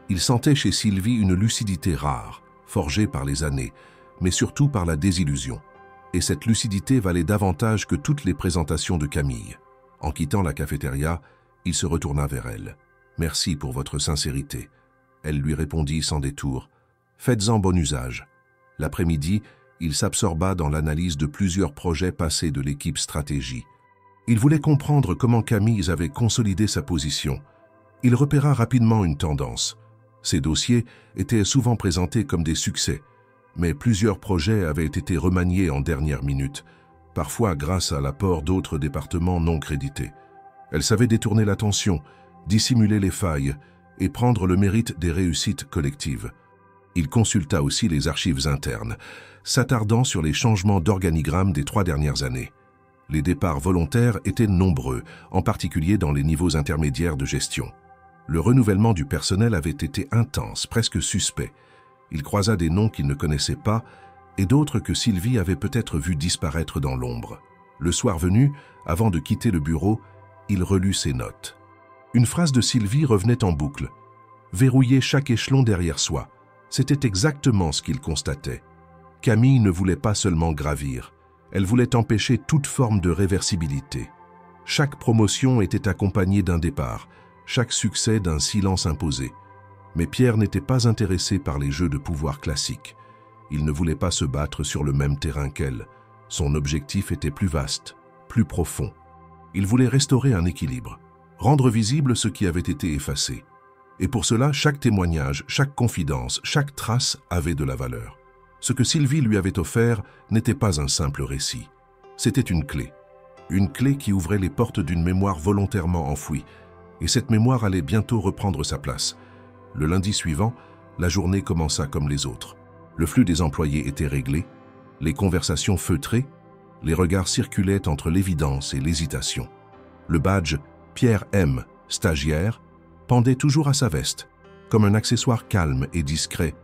A: Il sentait chez Sylvie une lucidité rare, forgée par les années, mais surtout par la désillusion. Et cette lucidité valait davantage que toutes les présentations de Camille. En quittant la cafétéria, il se retourna vers elle. « Merci pour votre sincérité. » Elle lui répondit sans détour. « Faites-en bon usage. » L'après-midi, il s'absorba dans l'analyse de plusieurs projets passés de l'équipe stratégie. Il voulait comprendre comment Camille avait consolidé sa position. Il repéra rapidement une tendance. Ces dossiers étaient souvent présentés comme des succès, mais plusieurs projets avaient été remaniés en dernière minute, parfois grâce à l'apport d'autres départements non crédités. Elle savait détourner l'attention, dissimuler les failles et prendre le mérite des réussites collectives. Il consulta aussi les archives internes, s'attardant sur les changements d'organigramme des 3 dernières années. Les départs volontaires étaient nombreux, en particulier dans les niveaux intermédiaires de gestion. Le renouvellement du personnel avait été intense, presque suspect. Il croisa des noms qu'il ne connaissait pas et d'autres que Sylvie avait peut-être vus disparaître dans l'ombre. Le soir venu, avant de quitter le bureau, il relut ses notes. Une phrase de Sylvie revenait en boucle. Verrouiller chaque échelon derrière soi. C'était exactement ce qu'il constatait. Camille ne voulait pas seulement gravir. Elle voulait empêcher toute forme de réversibilité. Chaque promotion était accompagnée d'un départ, chaque succès d'un silence imposé. Mais Pierre n'était pas intéressé par les jeux de pouvoir classiques. Il ne voulait pas se battre sur le même terrain qu'elle. Son objectif était plus vaste, plus profond. Il voulait restaurer un équilibre, rendre visible ce qui avait été effacé. Et pour cela, chaque témoignage, chaque confidence, chaque trace avait de la valeur. Ce que Sylvie lui avait offert n'était pas un simple récit. C'était une clé qui ouvrait les portes d'une mémoire volontairement enfouie. Et cette mémoire allait bientôt reprendre sa place. Le lundi suivant, la journée commença comme les autres. Le flux des employés était réglé, les conversations feutrées, les regards circulaient entre l'évidence et l'hésitation. Le badge « Pierre M, stagiaire » pendait toujours à sa veste, comme un accessoire calme et discret,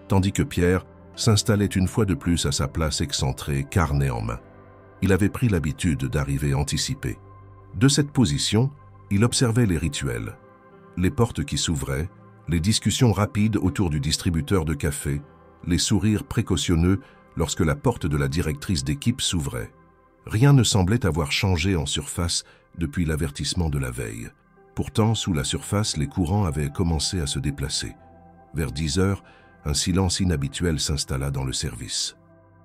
A: tandis que Pierre s'installait une fois de plus à sa place excentrée, carnet en main. Il avait pris l'habitude d'arriver anticipé. De cette position, il observait les rituels, les portes qui s'ouvraient, les discussions rapides autour du distributeur de café, les sourires précautionneux lorsque la porte de la directrice d'équipe s'ouvrait. Rien ne semblait avoir changé en surface depuis l'avertissement de la veille. Pourtant, sous la surface, les courants avaient commencé à se déplacer. Vers 10 heures, un silence inhabituel s'installa dans le service.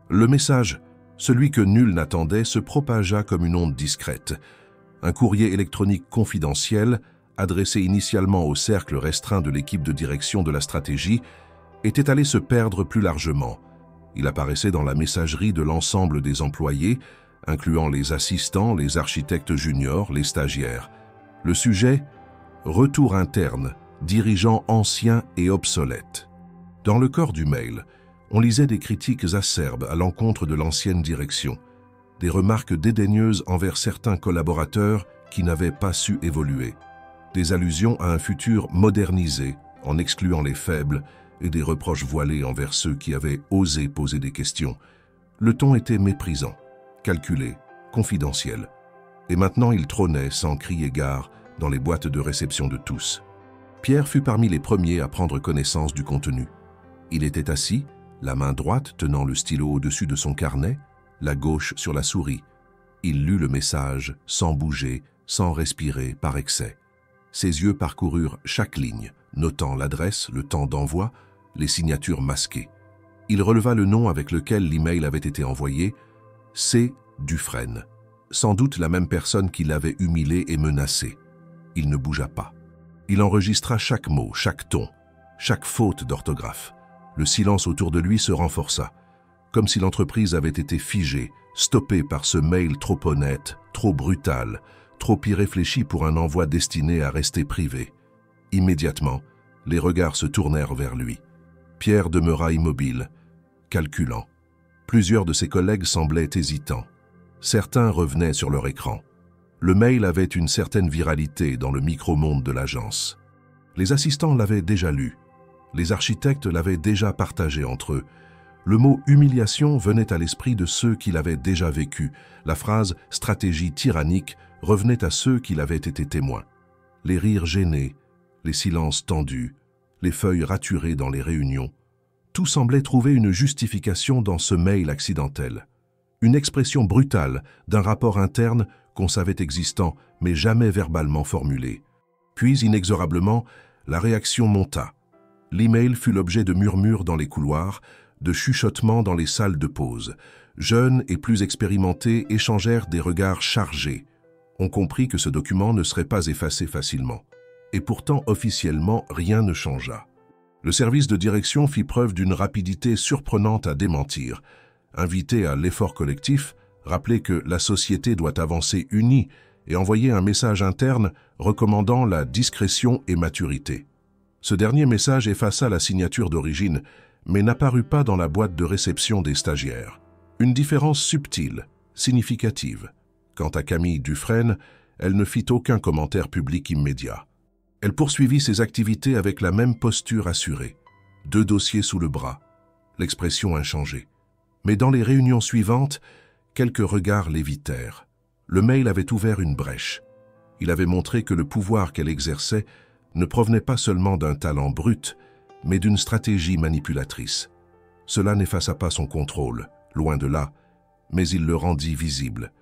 A: Le message, celui que nul n'attendait, se propagea comme une onde discrète. Un courrier électronique confidentiel, adressé initialement au cercle restreint de l'équipe de direction de la stratégie, était allé se perdre plus largement. Il apparaissait dans la messagerie de l'ensemble des employés, incluant les assistants, les architectes juniors, les stagiaires. Le sujet ? Retour interne, dirigeants anciens et obsolètes. Dans le corps du mail, on lisait des critiques acerbes à l'encontre de l'ancienne direction, des remarques dédaigneuses envers certains collaborateurs qui n'avaient pas su évoluer, des allusions à un futur modernisé en excluant les faibles et des reproches voilés envers ceux qui avaient osé poser des questions. Le ton était méprisant, calculé, confidentiel. Et maintenant il trônait sans crier gare dans les boîtes de réception de tous. Pierre fut parmi les premiers à prendre connaissance du contenu. Il était assis, la main droite tenant le stylo au-dessus de son carnet, la gauche sur la souris. Il lut le message sans bouger, sans respirer par excès. Ses yeux parcoururent chaque ligne, notant l'adresse, le temps d'envoi, les signatures masquées. Il releva le nom avec lequel l'email avait été envoyé, C. Dufresne. Sans doute la même personne qui l'avait humilié et menacé. Il ne bougea pas. Il enregistra chaque mot, chaque ton, chaque faute d'orthographe. Le silence autour de lui se renforça, comme si l'entreprise avait été figée, stoppée par ce mail trop honnête, trop brutal, trop irréfléchi pour un envoi destiné à rester privé. Immédiatement, les regards se tournèrent vers lui. Pierre demeura immobile, calculant. Plusieurs de ses collègues semblaient hésitants. Certains revenaient sur leur écran. Le mail avait une certaine viralité dans le micro-monde de l'agence. Les assistants l'avaient déjà lu. Les architectes l'avaient déjà partagé entre eux. Le mot « humiliation » venait à l'esprit de ceux qui l'avaient déjà vécu. La phrase « stratégie tyrannique » revenait à ceux qui l'avaient été témoins. Les rires gênés, les silences tendus, les feuilles raturées dans les réunions, tout semblait trouver une justification dans ce mail accidentel. Une expression brutale d'un rapport interne qu'on savait existant, mais jamais verbalement formulé. Puis, inexorablement, la réaction monta. L'email fut l'objet de murmures dans les couloirs, de chuchotements dans les salles de pause. Jeunes et plus expérimentés échangèrent des regards chargés. On comprit que ce document ne serait pas effacé facilement. Et pourtant, officiellement, rien ne changea. Le service de direction fit preuve d'une rapidité surprenante à démentir. Invité à l'effort collectif, rappeler que la société doit avancer unie et envoyer un message interne recommandant la discrétion et maturité. Ce dernier message effaça la signature d'origine, mais n'apparut pas dans la boîte de réception des stagiaires. Une différence subtile, significative. Quant à Camille Dufresne, elle ne fit aucun commentaire public immédiat. Elle poursuivit ses activités avec la même posture assurée. 2 dossiers sous le bras, l'expression inchangée. Mais dans les réunions suivantes, quelques regards l'évitèrent. Le mail avait ouvert une brèche. Il avait montré que le pouvoir qu'elle exerçait ne provenait pas seulement d'un talent brut, mais d'une stratégie manipulatrice. Cela n'effaça pas son contrôle, loin de là, mais il le rendit visible.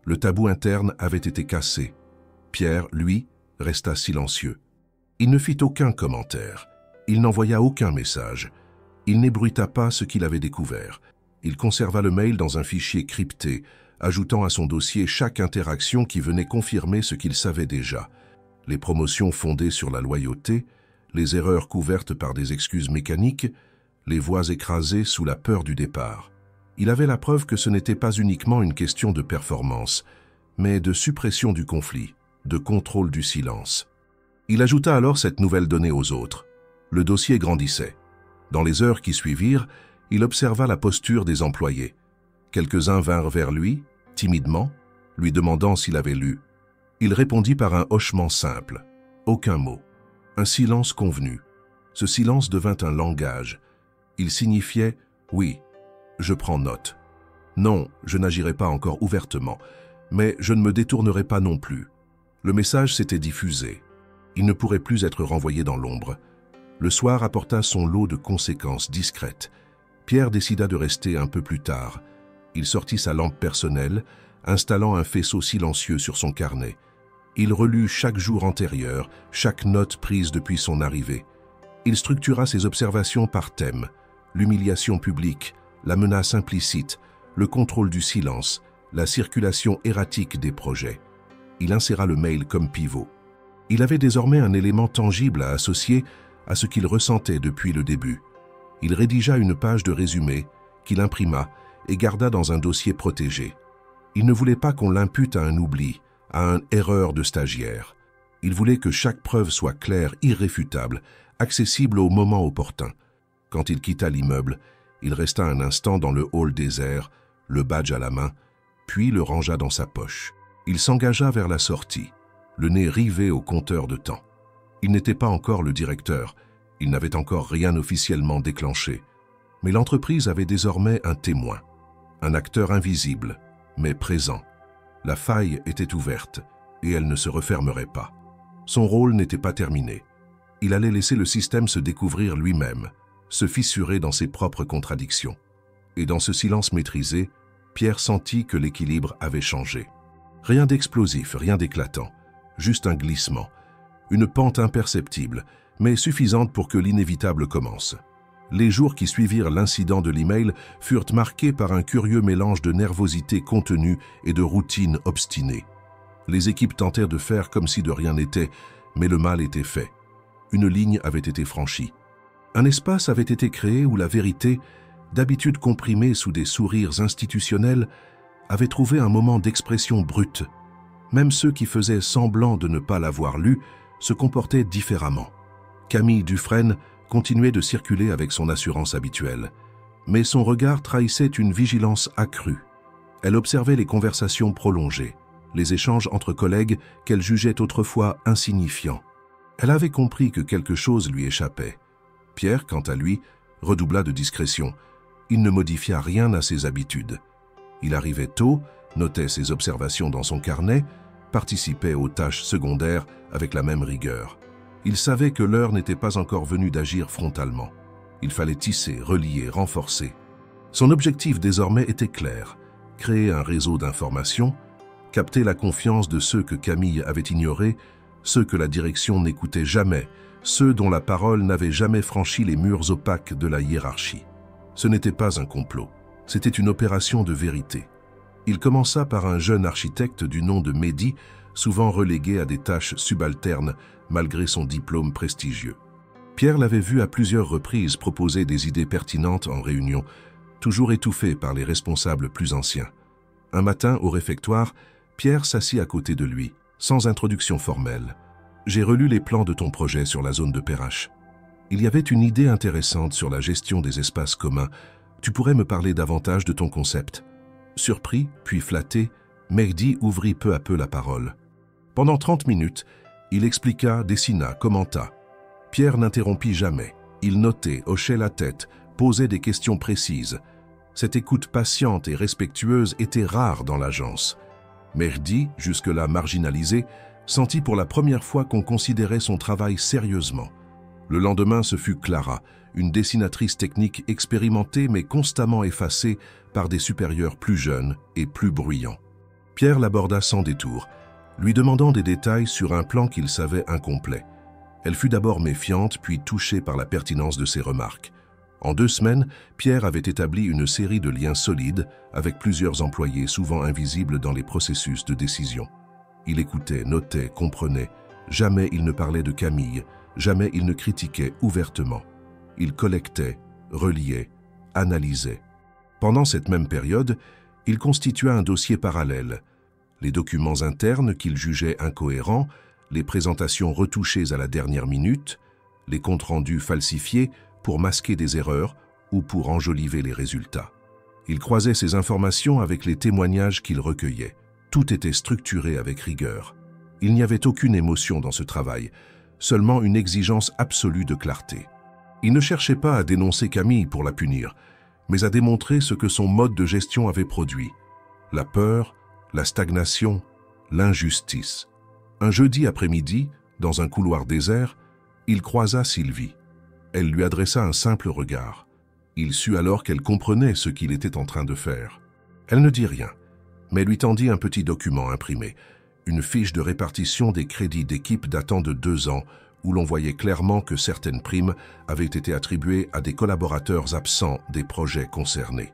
A: Le tabou interne avait été cassé. Pierre, lui, resta silencieux. Il ne fit aucun commentaire. Il n'envoya aucun message. Il n'ébruita pas ce qu'il avait découvert. Il conserva le mail dans un fichier crypté, ajoutant à son dossier chaque interaction qui venait confirmer ce qu'il savait déjà. Les promotions fondées sur la loyauté, les erreurs couvertes par des excuses mécaniques, les voix écrasées sous la peur du départ. Il avait la preuve que ce n'était pas uniquement une question de performance, mais de suppression du conflit, de contrôle du silence. Il ajouta alors cette nouvelle donnée aux autres. Le dossier grandissait. Dans les heures qui suivirent, il observa la posture des employés. Quelques-uns vinrent vers lui, timidement, lui demandant s'il avait lu. Il répondit par un hochement simple. Aucun mot. Un silence convenu. Ce silence devint un langage. Il signifiait « oui, je prends note. Non, je n'agirai pas encore ouvertement, mais je ne me détournerai pas non plus. » Le message s'était diffusé. Il ne pourrait plus être renvoyé dans l'ombre. Le soir apporta son lot de conséquences discrètes. Pierre décida de rester un peu plus tard. Il sortit sa lampe personnelle, installant un faisceau silencieux sur son carnet. Il relut chaque jour antérieur, chaque note prise depuis son arrivée. Il structura ses observations par thème: l'humiliation publique, la menace implicite, le contrôle du silence, la circulation erratique des projets. Il inséra le mail comme pivot. Il avait désormais un élément tangible à associer à ce qu'il ressentait depuis le début. Il rédigea une page de résumé, qu'il imprima et garda dans un dossier protégé. Il ne voulait pas qu'on l'impute à un oubli, à une erreur de stagiaire. Il voulait que chaque preuve soit claire, irréfutable, accessible au moment opportun. Quand il quitta l'immeuble, il resta un instant dans le hall désert, le badge à la main, puis le rangea dans sa poche. Il s'engagea vers la sortie, le nez rivé au compteur de temps. Il n'était pas encore le directeur, il n'avait encore rien officiellement déclenché. Mais l'entreprise avait désormais un témoin, un acteur invisible, mais présent. La faille était ouverte, et elle ne se refermerait pas. Son rôle n'était pas terminé. Il allait laisser le système se découvrir lui-même, se fissurer dans ses propres contradictions. Et dans ce silence maîtrisé, Pierre sentit que l'équilibre avait changé. Rien d'explosif, rien d'éclatant, juste un glissement, une pente imperceptible, mais suffisante pour que l'inévitable commence. Les jours qui suivirent l'incident de l'email furent marqués par un curieux mélange de nervosité contenue et de routine obstinée. Les équipes tentèrent de faire comme si de rien n'était, mais le mal était fait. Une ligne avait été franchie. Un espace avait été créé où la vérité, d'habitude comprimée sous des sourires institutionnels, avait trouvé un moment d'expression brute. Même ceux qui faisaient semblant de ne pas l'avoir lu se comportaient différemment. Camille Dufresne continuait de circuler avec son assurance habituelle, mais son regard trahissait une vigilance accrue. Elle observait les conversations prolongées, les échanges entre collègues qu'elle jugeait autrefois insignifiants. Elle avait compris que quelque chose lui échappait. Pierre, quant à lui, redoubla de discrétion. Il ne modifia rien à ses habitudes. Il arrivait tôt, notait ses observations dans son carnet, participait aux tâches secondaires avec la même rigueur. Il savait que l'heure n'était pas encore venue d'agir frontalement. Il fallait tisser, relier, renforcer. Son objectif désormais était clair, créer un réseau d'informations, capter la confiance de ceux que Camille avait ignorés, ceux que la direction n'écoutait jamais, ceux dont la parole n'avait jamais franchi les murs opaques de la hiérarchie. Ce n'était pas un complot, c'était une opération de vérité. Il commença par un jeune architecte du nom de Mehdi, souvent relégué à des tâches subalternes malgré son diplôme prestigieux. Pierre l'avait vu à plusieurs reprises proposer des idées pertinentes en réunion, toujours étouffé par les responsables plus anciens. Un matin, au réfectoire, Pierre s'assit à côté de lui, sans introduction formelle. « J'ai relu les plans de ton projet sur la zone de Perrache. Il y avait une idée intéressante sur la gestion des espaces communs. Tu pourrais me parler davantage de ton concept ?» Surpris, puis flatté, Mehdi ouvrit peu à peu la parole. Pendant 30 minutes, il expliqua, dessina, commenta. Pierre n'interrompit jamais. Il notait, hochait la tête, posait des questions précises. Cette écoute patiente et respectueuse était rare dans l'agence. Mehdi, jusque-là marginalisé, sentit pour la première fois qu'on considérait son travail sérieusement. Le lendemain, ce fut Clara, une dessinatrice technique expérimentée mais constamment effacée par des supérieurs plus jeunes et plus bruyants. Pierre l'aborda sans détour, lui demandant des détails sur un plan qu'il savait incomplet. Elle fut d'abord méfiante, puis touchée par la pertinence de ses remarques. En 2 semaines, Pierre avait établi une série de liens solides avec plusieurs employés souvent invisibles dans les processus de décision. Il écoutait, notait, comprenait. Jamais il ne parlait de Camille, jamais il ne critiquait ouvertement. Il collectait, reliait, analysait. Pendant cette même période, il constitua un dossier parallèle. Les documents internes qu'il jugeait incohérents, les présentations retouchées à la dernière minute, les comptes rendus falsifiés pour masquer des erreurs ou pour enjoliver les résultats. Il croisait ces informations avec les témoignages qu'il recueillait. Tout était structuré avec rigueur. Il n'y avait aucune émotion dans ce travail, seulement une exigence absolue de clarté. Il ne cherchait pas à dénoncer Camille pour la punir, mais à démontrer ce que son mode de gestion avait produit. La peur, la stagnation, l'injustice. Un jeudi après-midi, dans un couloir désert, il croisa Sylvie. Elle lui adressa un simple regard. Il sut alors qu'elle comprenait ce qu'il était en train de faire. Elle ne dit rien, mais lui tendit un petit document imprimé, une fiche de répartition des crédits d'équipe datant de 2 ans, où l'on voyait clairement que certaines primes avaient été attribuées à des collaborateurs absents des projets concernés.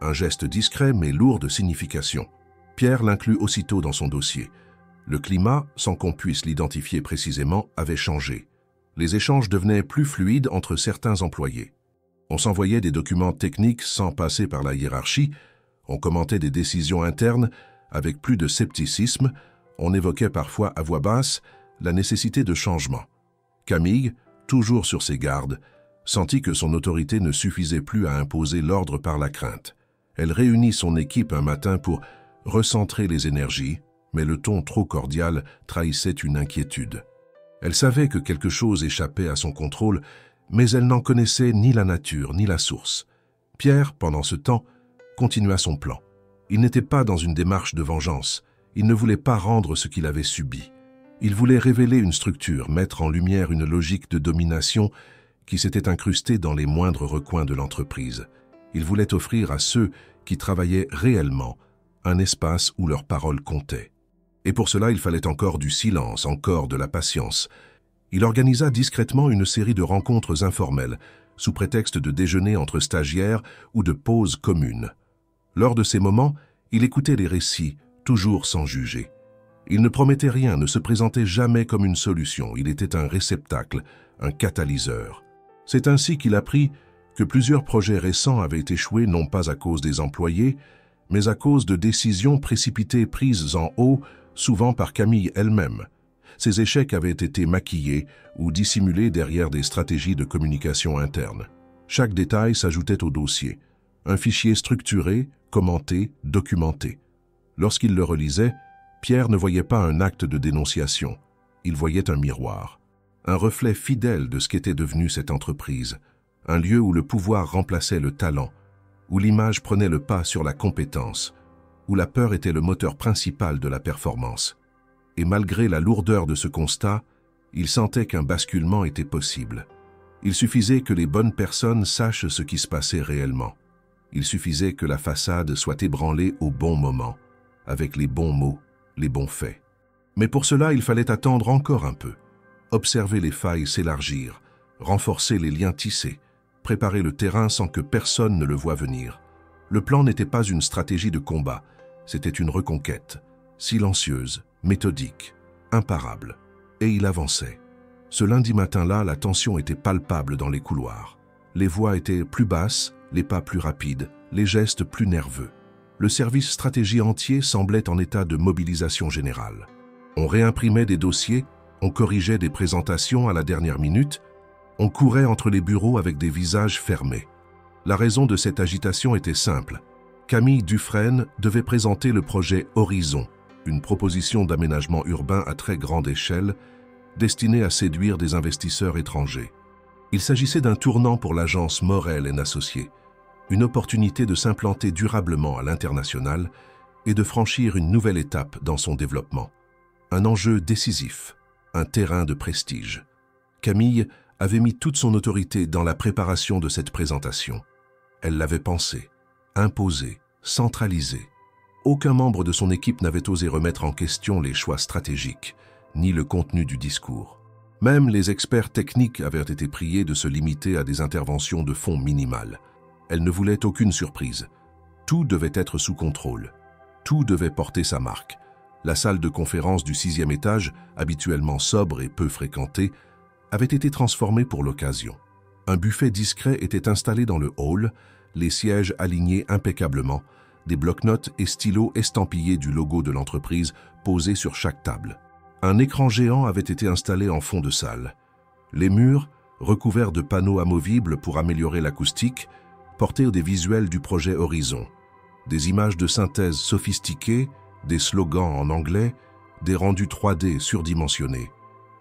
A: Un geste discret mais lourd de signification. Pierre l'inclut aussitôt dans son dossier. Le climat, sans qu'on puisse l'identifier précisément, avait changé. Les échanges devenaient plus fluides entre certains employés. On s'envoyait des documents techniques sans passer par la hiérarchie, on commentait des décisions internes avec plus de scepticisme, on évoquait parfois à voix basse la nécessité de changement. Camille, toujours sur ses gardes, sentit que son autorité ne suffisait plus à imposer l'ordre par la crainte. Elle réunit son équipe un matin pour recentrer les énergies, mais le ton trop cordial trahissait une inquiétude. Elle savait que quelque chose échappait à son contrôle, mais elle n'en connaissait ni la nature ni la source. Pierre, pendant ce temps, continua son plan. Il n'était pas dans une démarche de vengeance. Il ne voulait pas rendre ce qu'il avait subi. Il voulait révéler une structure, mettre en lumière une logique de domination qui s'était incrustée dans les moindres recoins de l'entreprise. Il voulait offrir à ceux qui travaillaient réellement un espace où leurs paroles comptaient. Et pour cela, il fallait encore du silence, encore de la patience. Il organisa discrètement une série de rencontres informelles, sous prétexte de déjeuner entre stagiaires ou de pauses communes. Lors de ces moments, il écoutait les récits, toujours sans juger. Il ne promettait rien, ne se présentait jamais comme une solution. Il était un réceptacle, un catalyseur. C'est ainsi qu'il apprit que plusieurs projets récents avaient échoué non pas à cause des employés, mais à cause de décisions précipitées prises en haut, souvent par Camille elle-même. Ces échecs avaient été maquillés ou dissimulés derrière des stratégies de communication interne. Chaque détail s'ajoutait au dossier. Un fichier structuré, commenté, documenté. Lorsqu'il le relisait, Pierre ne voyait pas un acte de dénonciation. Il voyait un miroir. Un reflet fidèle de ce qu'était devenue cette entreprise. Un lieu où le pouvoir remplaçait le talent, où l'image prenait le pas sur la compétence, où la peur était le moteur principal de la performance. Et malgré la lourdeur de ce constat, il sentait qu'un basculement était possible. Il suffisait que les bonnes personnes sachent ce qui se passait réellement. Il suffisait que la façade soit ébranlée au bon moment, avec les bons mots, les bons faits. Mais pour cela, il fallait attendre encore un peu, observer les failles s'élargir, renforcer les liens tissés, préparer le terrain sans que personne ne le voie venir. Le plan n'était pas une stratégie de combat, c'était une reconquête, silencieuse, méthodique, imparable. Et il avançait. Ce lundi matin-là, la tension était palpable dans les couloirs. Les voix étaient plus basses, les pas plus rapides, les gestes plus nerveux. Le service stratégie entier semblait en état de mobilisation générale. On réimprimait des dossiers, on corrigeait des présentations à la dernière minute, on courait entre les bureaux avec des visages fermés. La raison de cette agitation était simple. Camille Dufresne devait présenter le projet Horizon, une proposition d'aménagement urbain à très grande échelle, destinée à séduire des investisseurs étrangers. Il s'agissait d'un tournant pour l'agence Morel & Associés, une opportunité de s'implanter durablement à l'international et de franchir une nouvelle étape dans son développement. Un enjeu décisif, un terrain de prestige. Camille avait mis toute son autorité dans la préparation de cette présentation. Elle l'avait pensée, imposée, centralisée. Aucun membre de son équipe n'avait osé remettre en question les choix stratégiques, ni le contenu du discours. Même les experts techniques avaient été priés de se limiter à des interventions de fond minimales. Elle ne voulait aucune surprise. Tout devait être sous contrôle. Tout devait porter sa marque. La salle de conférence du 6e étage, habituellement sobre et peu fréquentée, avait été transformée pour l'occasion. Un buffet discret était installé dans le hall, les sièges alignés impeccablement, des bloc-notes et stylos estampillés du logo de l'entreprise posés sur chaque table. Un écran géant avait été installé en fond de salle. Les murs, recouverts de panneaux amovibles pour améliorer l'acoustique, portaient des visuels du projet Horizon. Des images de synthèse sophistiquées, des slogans en anglais, des rendus 3D surdimensionnés.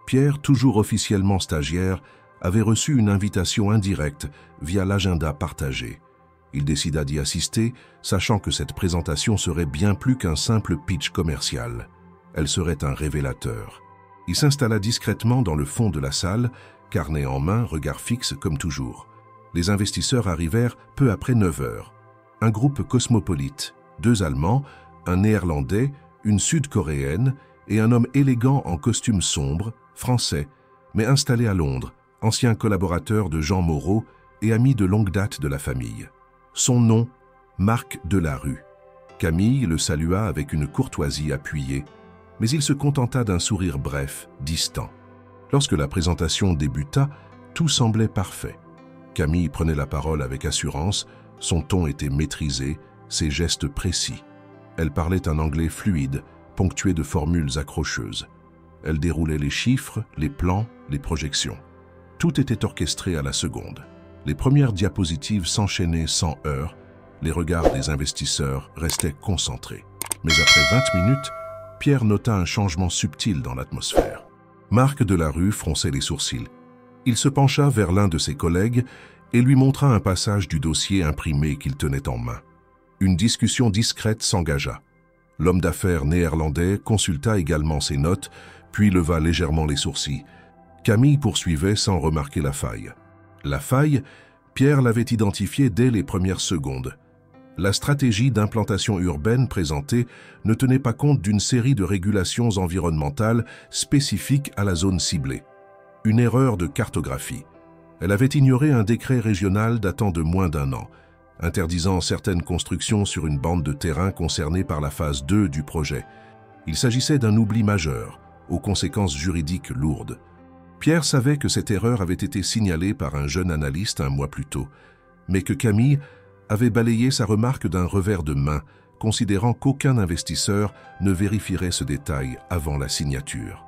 A: Pierre, toujours officiellement stagiaire, avait reçu une invitation indirecte via l'agenda partagé. Il décida d'y assister, sachant que cette présentation serait bien plus qu'un simple pitch commercial. Elle serait un révélateur. Il s'installa discrètement dans le fond de la salle, carnet en main, regard fixe comme toujours. Les investisseurs arrivèrent peu après 9 heures. Un groupe cosmopolite, 2 Allemands, un Néerlandais, une Sud-Coréenne et un homme élégant en costume sombre, français, mais installé à Londres, ancien collaborateur de Jean Moreau et ami de longue date de la famille. Son nom, Marc Delarue. Camille le salua avec une courtoisie appuyée. mais il se contenta d'un sourire bref, distant. Lorsque la présentation débuta, tout semblait parfait. Camille prenait la parole avec assurance, son ton était maîtrisé, ses gestes précis. Elle parlait un anglais fluide, ponctué de formules accrocheuses. Elle déroulait les chiffres, les plans, les projections. Tout était orchestré à la seconde. Les premières diapositives s'enchaînaient sans heurts, les regards des investisseurs restaient concentrés. Mais après 20 minutes, Pierre nota un changement subtil dans l'atmosphère. Marc Delarue fronçait les sourcils. Il se pencha vers l'un de ses collègues et lui montra un passage du dossier imprimé qu'il tenait en main. Une discussion discrète s'engagea. L'homme d'affaires néerlandais consulta également ses notes, puis leva légèrement les sourcils. Camille poursuivait sans remarquer la faille. La faille, Pierre l'avait identifiée dès les premières secondes. La stratégie d'implantation urbaine présentée ne tenait pas compte d'une série de régulations environnementales spécifiques à la zone ciblée. Une erreur de cartographie. Elle avait ignoré un décret régional datant de moins d'1 an, interdisant certaines constructions sur une bande de terrain concernée par la phase 2 du projet. Il s'agissait d'un oubli majeur, aux conséquences juridiques lourdes. Pierre savait que cette erreur avait été signalée par un jeune analyste 1 mois plus tôt, mais que Camille avait balayé sa remarque d'un revers de main, considérant qu'aucun investisseur ne vérifierait ce détail avant la signature.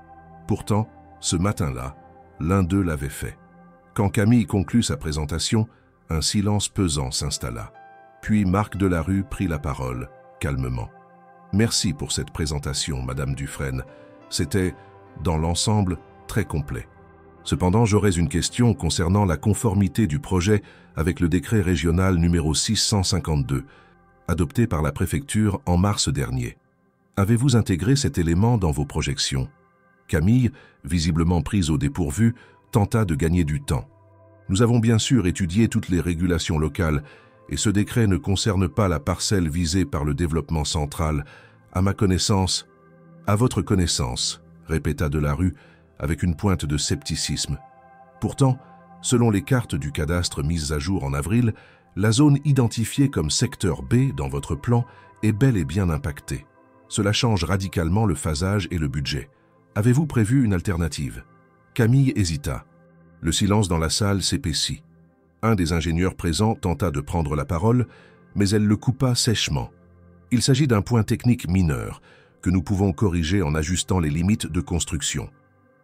A: Pourtant, ce matin-là, l'un d'eux l'avait fait. Quand Camille conclut sa présentation, un silence pesant s'installa. Puis Marc Delarue prit la parole, calmement. « Merci pour cette présentation, Madame Dufresne. C'était, dans l'ensemble, très complet. Cependant, j'aurais une question concernant la conformité du projet avec le décret régional numéro 652, adopté par la préfecture en mars dernier. Avez-vous intégré cet élément dans vos projections ?» Camille, visiblement prise au dépourvu, tenta de gagner du temps. « Nous avons bien sûr étudié toutes les régulations locales et ce décret ne concerne pas la parcelle visée par le développement central. À ma connaissance, à votre connaissance, répéta Delarue avec une pointe de scepticisme. Pourtant, selon les cartes du cadastre mises à jour en avril, la zone identifiée comme secteur B dans votre plan est bel et bien impactée. Cela change radicalement le phasage et le budget. Avez-vous prévu une alternative ?» Camille hésita. Le silence dans la salle s'épaissit. Un des ingénieurs présents tenta de prendre la parole, mais elle le coupa sèchement. « Il s'agit d'un point technique mineur, que nous pouvons corriger en ajustant les limites de construction.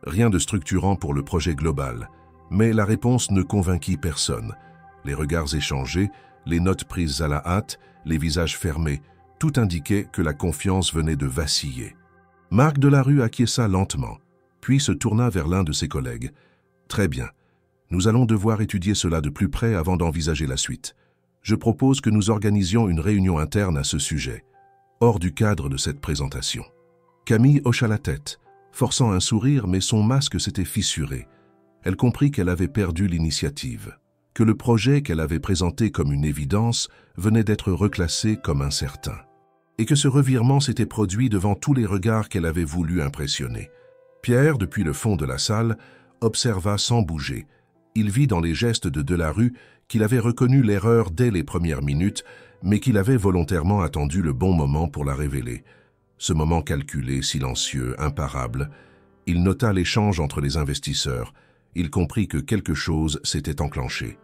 A: Rien de structurant pour le projet global. Mais la réponse ne convainquit personne. Les regards échangés, les notes prises à la hâte, les visages fermés, tout indiquait que la confiance venait de vaciller. Marc Delarue acquiesça lentement, puis se tourna vers l'un de ses collègues. « Très bien. Nous allons devoir étudier cela de plus près avant d'envisager la suite. Je propose que nous organisions une réunion interne à ce sujet, hors du cadre de cette présentation. » Camille hocha la tête, forçant un sourire, mais son masque s'était fissuré. Elle comprit qu'elle avait perdu l'initiative, que le projet qu'elle avait présenté comme une évidence venait d'être reclassé comme incertain, et que ce revirement s'était produit devant tous les regards qu'elle avait voulu impressionner. Pierre, depuis le fond de la salle, observa sans bouger. Il vit dans les gestes de Delarue qu'il avait reconnu l'erreur dès les premières minutes, mais qu'il avait volontairement attendu le bon moment pour la révéler. Ce moment calculé, silencieux, imparable. Il nota l'échange entre les investisseurs. Il comprit que quelque chose s'était enclenché.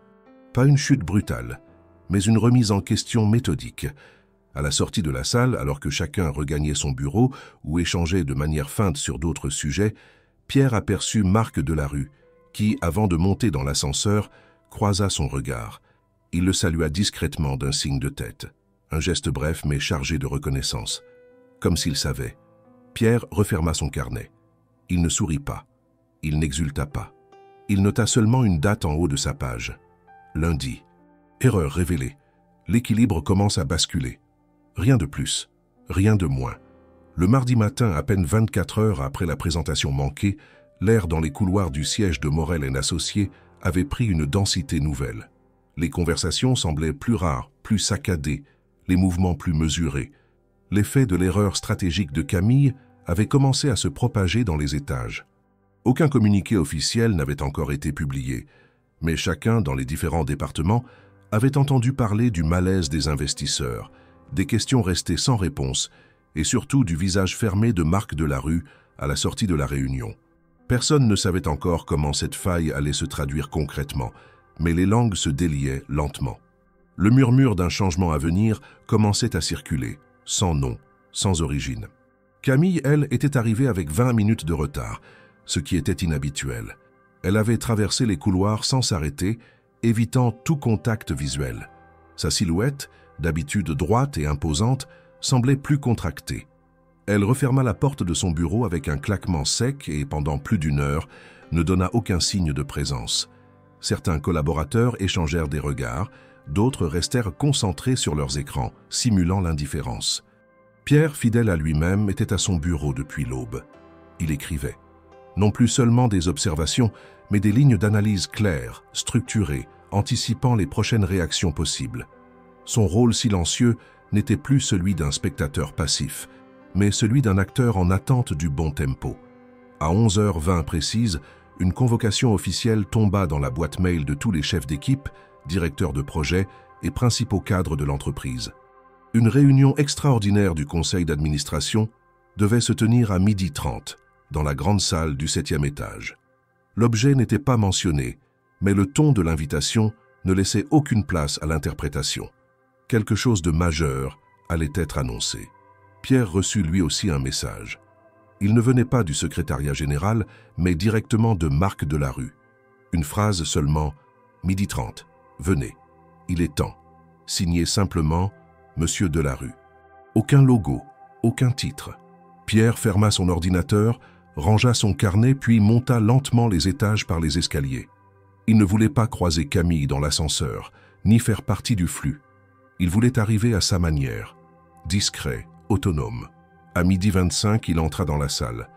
A: Pas une chute brutale, mais une remise en question méthodique. À la sortie de la salle, alors que chacun regagnait son bureau ou échangeait de manière feinte sur d'autres sujets, Pierre aperçut Marc Delarue, qui, avant de monter dans l'ascenseur, croisa son regard. Il le salua discrètement d'un signe de tête, un geste bref mais chargé de reconnaissance. Comme s'il savait. Pierre referma son carnet. Il ne sourit pas. Il n'exulta pas. Il nota seulement une date en haut de sa page. Lundi. Erreur révélée. L'équilibre commence à basculer. Rien de plus, rien de moins. Le mardi matin, à peine 24 heures après la présentation manquée, l'air dans les couloirs du siège de Morel & Associés avait pris une densité nouvelle. Les conversations semblaient plus rares, plus saccadées, les mouvements plus mesurés. L'effet de l'erreur stratégique de Camille avait commencé à se propager dans les étages. Aucun communiqué officiel n'avait encore été publié, mais chacun, dans les différents départements, avait entendu parler du malaise des investisseurs, des questions restées sans réponse et surtout du visage fermé de Marc Delarue à la sortie de la réunion. Personne ne savait encore comment cette faille allait se traduire concrètement, mais les langues se déliaient lentement. Le murmure d'un changement à venir commençait à circuler, sans nom, sans origine. Camille, elle, était arrivée avec 20 minutes de retard, ce qui était inhabituel. Elle avait traversé les couloirs sans s'arrêter, évitant tout contact visuel. Sa silhouette, d'habitude droite et imposante, semblait plus contractée. Elle referma la porte de son bureau avec un claquement sec et, pendant plus d'1 heure, ne donna aucun signe de présence. Certains collaborateurs échangèrent des regards, d'autres restèrent concentrés sur leurs écrans, simulant l'indifférence. Pierre, fidèle à lui-même, était à son bureau depuis l'aube. Il écrivait. Non plus seulement des observations, mais des lignes d'analyse claires, structurées, anticipant les prochaines réactions possibles. Son rôle silencieux n'était plus celui d'un spectateur passif, mais celui d'un acteur en attente du bon tempo. À 11h20 précise, une convocation officielle tomba dans la boîte mail de tous les chefs d'équipe, directeurs de projet et principaux cadres de l'entreprise. Une réunion extraordinaire du conseil d'administration devait se tenir à 12h30 dans la grande salle du 7e étage. L'objet n'était pas mentionné, mais le ton de l'invitation ne laissait aucune place à l'interprétation. Quelque chose de majeur allait être annoncé. Pierre reçut lui aussi un message. Il ne venait pas du secrétariat général, mais directement de Marc Delarue. Une phrase seulement, 12h30, venez, il est temps. Signé simplement, Monsieur Delarue. Aucun logo, aucun titre. Pierre ferma son ordinateur, rangea son carnet puis monta lentement les étages par les escaliers. Il ne voulait pas croiser Camille dans l'ascenseur, ni faire partie du flux. Il voulait arriver à sa manière, discret, autonome. À 12h25, il entra dans la salle.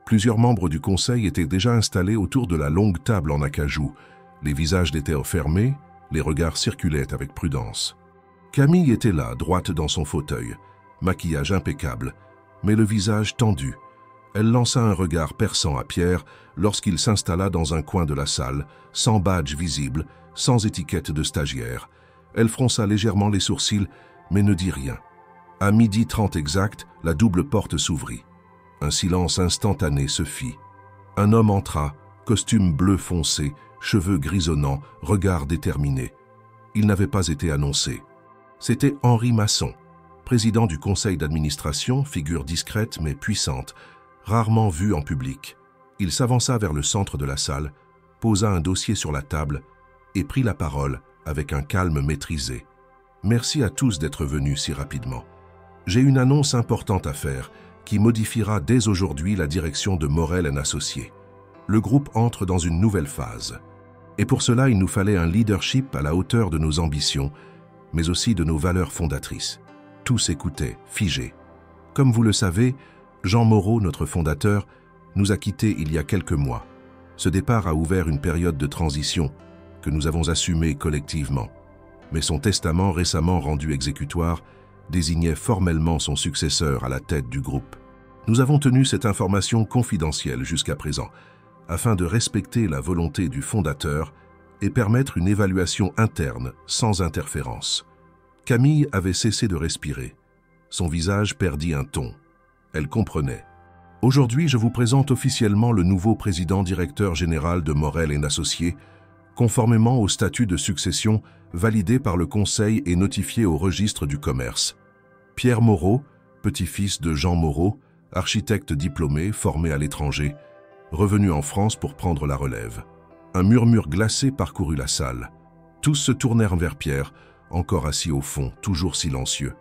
A: Plusieurs membres du conseil étaient déjà installés autour de la longue table en acajou. Les visages étaient fermés, les regards circulaient avec prudence. Camille était là, droite dans son fauteuil, maquillage impeccable, mais le visage tendu. Elle lança un regard perçant à Pierre lorsqu'il s'installa dans un coin de la salle, sans badge visible, sans étiquette de stagiaire. Elle fronça légèrement les sourcils, mais ne dit rien. À 12h30 exact, la double porte s'ouvrit. Un silence instantané se fit. Un homme entra, costume bleu foncé, cheveux grisonnants, regard déterminé. Il n'avait pas été annoncé. C'était Henri Masson, président du conseil d'administration, figure discrète mais puissante, rarement vue en public. Il s'avança vers le centre de la salle, posa un dossier sur la table et prit la parole avec un calme maîtrisé. « Merci à tous d'être venus si rapidement. J'ai une annonce importante à faire qui modifiera dès aujourd'hui la direction de Morel & Associés. Le groupe entre dans une nouvelle phase. Et pour cela, il nous fallait un leadership à la hauteur de nos ambitions, mais aussi de nos valeurs fondatrices. » Tous écoutaient, figés. Comme vous le savez, Jean Moreau, notre fondateur, nous a quittés il y a quelques mois. Ce départ a ouvert une période de transition que nous avons assumée collectivement. Mais son testament, récemment rendu exécutoire, désignait formellement son successeur à la tête du groupe. Nous avons tenu cette information confidentielle jusqu'à présent, afin de respecter la volonté du fondateur et permettre une évaluation interne sans interférence. Camille avait cessé de respirer. Son visage perdit un ton. Elle comprenait. Aujourd'hui, je vous présente officiellement le nouveau président-directeur général de Morel & Associés, conformément au statut de succession validé par le Conseil et notifié au registre du commerce. Pierre Moreau, petit-fils de Jean Moreau, architecte diplômé, formé à l'étranger, revenu en France pour prendre la relève. Un murmure glacé parcourut la salle. Tous se tournèrent vers Pierre, encore assis au fond, toujours silencieux.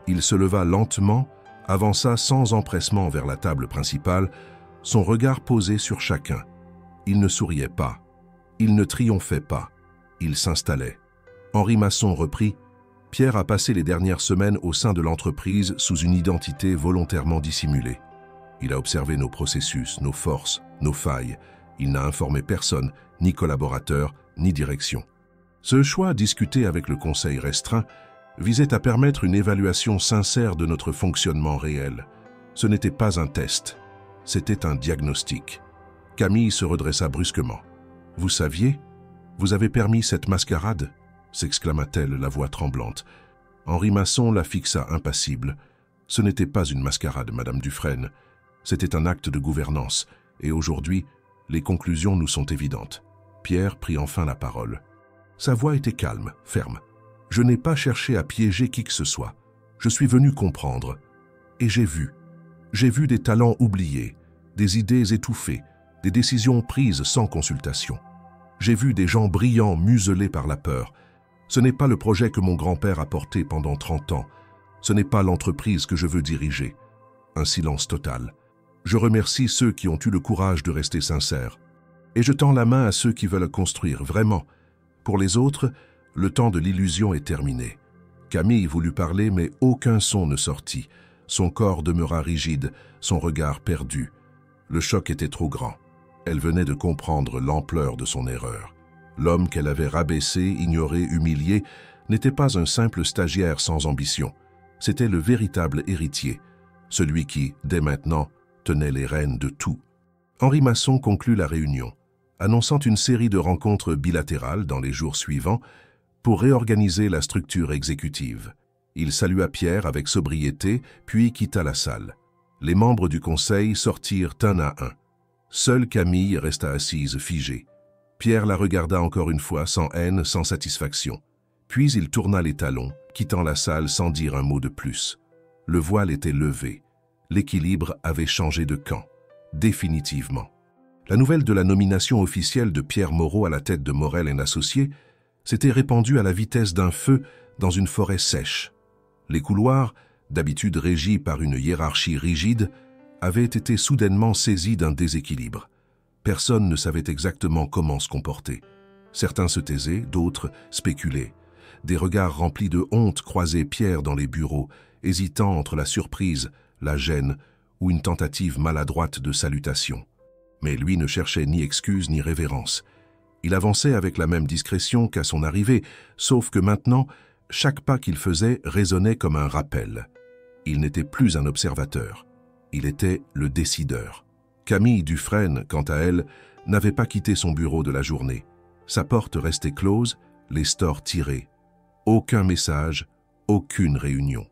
A: Il se leva lentement, avança sans empressement vers la table principale, son regard posé sur chacun. Il ne souriait pas. Il ne triomphait pas. Il s'installait. Henri Masson reprit. Pierre a passé les dernières semaines au sein de l'entreprise sous une identité volontairement dissimulée. Il a observé nos processus, nos forces, nos failles. Il n'a informé personne, ni collaborateur, ni direction. Ce choix, discuté avec le conseil restreint, visait à permettre une évaluation sincère de notre fonctionnement réel. Ce n'était pas un test, c'était un diagnostic. Camille se redressa brusquement. « Vous saviez? Vous avez permis cette mascarade ?» » s'exclama-t-elle, la voix tremblante. Henri Masson la fixa impassible. « Vous saviez? Vous avez permis cette mascarade ?» » s'exclama-t-elle, la voix tremblante. « Vous saviez? Vous avez permis cette mascarade ?» » s'exclama-t-elle, la voix tremblante. « Henri Masson la fixa impassible. Ce n'était pas une mascarade, Madame Dufresne. C'était un acte de gouvernance, et aujourd'hui, les conclusions nous sont évidentes. Pierre prit enfin la parole. Sa voix était calme, ferme. Je n'ai pas cherché à piéger qui que ce soit. Je suis venu comprendre. Et j'ai vu. J'ai vu des talents oubliés, des idées étouffées, des décisions prises sans consultation. J'ai vu des gens brillants muselés par la peur. Ce n'est pas le projet que mon grand-père a porté pendant 30 ans. Ce n'est pas l'entreprise que je veux diriger. Un silence total. Je remercie ceux qui ont eu le courage de rester sincères. Et je tends la main à ceux qui veulent construire, vraiment. Pour les autres, le temps de l'illusion est terminé. Camille voulut parler, mais aucun son ne sortit. Son corps demeura rigide, son regard perdu. Le choc était trop grand. Elle venait de comprendre l'ampleur de son erreur. L'homme qu'elle avait rabaissé, ignoré, humilié, n'était pas un simple stagiaire sans ambition. C'était le véritable héritier, celui qui, dès maintenant, tenait les rênes de tout. Henri Masson conclut la réunion, annonçant une série de rencontres bilatérales dans les jours suivants pour réorganiser la structure exécutive. Il salua Pierre avec sobriété, puis quitta la salle. Les membres du conseil sortirent un à un. Seule Camille resta assise, figée. Pierre la regarda encore une fois, sans haine, sans satisfaction. Puis il tourna les talons, quittant la salle sans dire un mot de plus. Le voile était levé. L'équilibre avait changé de camp, définitivement. La nouvelle de la nomination officielle de Pierre Moreau à la tête de Morel & Associés s'était répandue à la vitesse d'un feu dans une forêt sèche. Les couloirs, d'habitude régis par une hiérarchie rigide, avaient été soudainement saisis d'un déséquilibre. Personne ne savait exactement comment se comporter. Certains se taisaient, d'autres spéculaient. Des regards remplis de honte croisaient Pierre dans les bureaux, hésitant entre la surprise, la gêne ou une tentative maladroite de salutation. Mais lui ne cherchait ni excuse ni révérence. Il avançait avec la même discrétion qu'à son arrivée, sauf que maintenant, chaque pas qu'il faisait résonnait comme un rappel. Il n'était plus un observateur. Il était le décideur. Camille Dufresne, quant à elle, n'avait pas quitté son bureau de la journée. Sa porte restait close, les stores tirés. Aucun message, aucune réunion.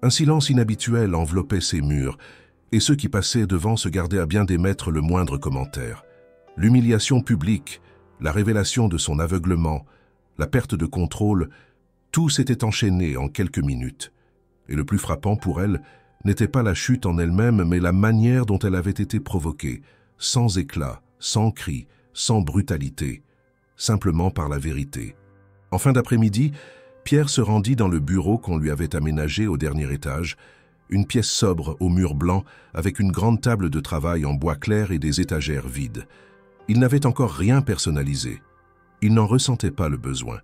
A: Un silence inhabituel enveloppait ces murs, et ceux qui passaient devant se gardaient à bien des mètres le moindre commentaire. L'humiliation publique, la révélation de son aveuglement, la perte de contrôle, tout s'était enchaîné en quelques minutes. Et le plus frappant pour elle n'était pas la chute en elle-même, mais la manière dont elle avait été provoquée, sans éclat, sans cri, sans brutalité, simplement par la vérité. En fin d'après-midi, Pierre se rendit dans le bureau qu'on lui avait aménagé au dernier étage, une pièce sobre aux murs blancs avec une grande table de travail en bois clair et des étagères vides. Il n'avait encore rien personnalisé. Il n'en ressentait pas le besoin.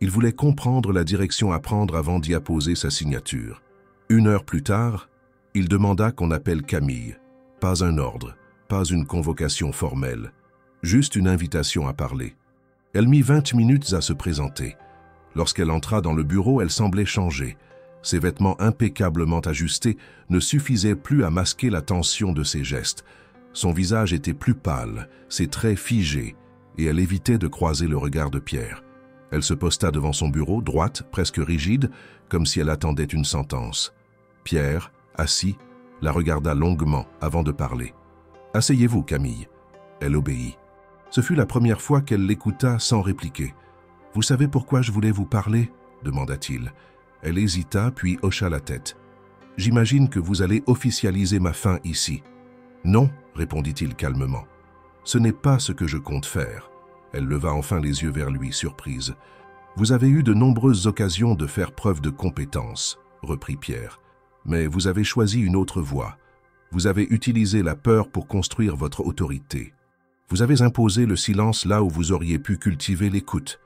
A: Il voulait comprendre la direction à prendre avant d'y apposer sa signature. 1 heure plus tard, il demanda qu'on appelle Camille. Pas un ordre, pas une convocation formelle, juste une invitation à parler. Elle mit 20 minutes à se présenter. Lorsqu'elle entra dans le bureau, elle semblait changer. Ses vêtements impeccablement ajustés ne suffisaient plus à masquer la tension de ses gestes. Son visage était plus pâle, ses traits figés, et elle évitait de croiser le regard de Pierre. Elle se posta devant son bureau, droite, presque rigide, comme si elle attendait une sentence. Pierre, assis, la regarda longuement avant de parler. « Asseyez-vous, Camille. » Elle obéit. Ce fut la première fois qu'elle l'écouta sans répliquer. « Vous savez pourquoi je voulais vous parler ?» demanda-t-il. Elle hésita, puis hocha la tête. « J'imagine que vous allez officialiser ma fin ici. »« Non, » répondit-il calmement. « Ce n'est pas ce que je compte faire. » Elle leva enfin les yeux vers lui, surprise. « Vous avez eu de nombreuses occasions de faire preuve de compétence, » reprit Pierre. « Mais vous avez choisi une autre voie. Vous avez utilisé la peur pour construire votre autorité. Vous avez imposé le silence là où vous auriez pu cultiver l'écoute.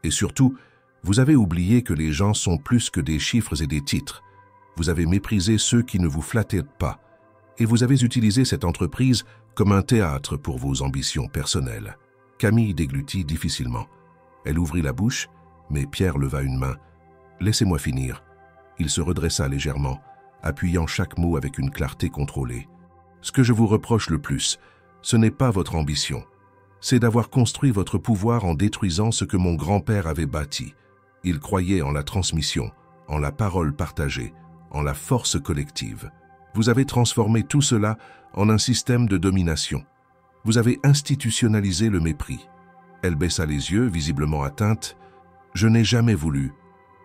A: Et surtout, vous avez oublié que les gens sont plus que des chiffres et des titres. Vous avez méprisé ceux qui ne vous flattaient pas. Et vous avez utilisé cette entreprise comme un théâtre pour vos ambitions personnelles. » Camille déglutit difficilement. Elle ouvrit la bouche, mais Pierre leva une main. « Laissez-moi finir. » Il se redressa légèrement, appuyant chaque mot avec une clarté contrôlée. « Ce que je vous reproche le plus, ce n'est pas votre ambition. C'est d'avoir construit votre pouvoir en détruisant ce que mon grand-père avait bâti. Il croyait en la transmission, en la parole partagée, en la force collective. Vous avez transformé tout cela en un système de domination. Vous avez institutionnalisé le mépris. Elle baissa les yeux, visiblement atteinte. « Je n'ai jamais voulu, »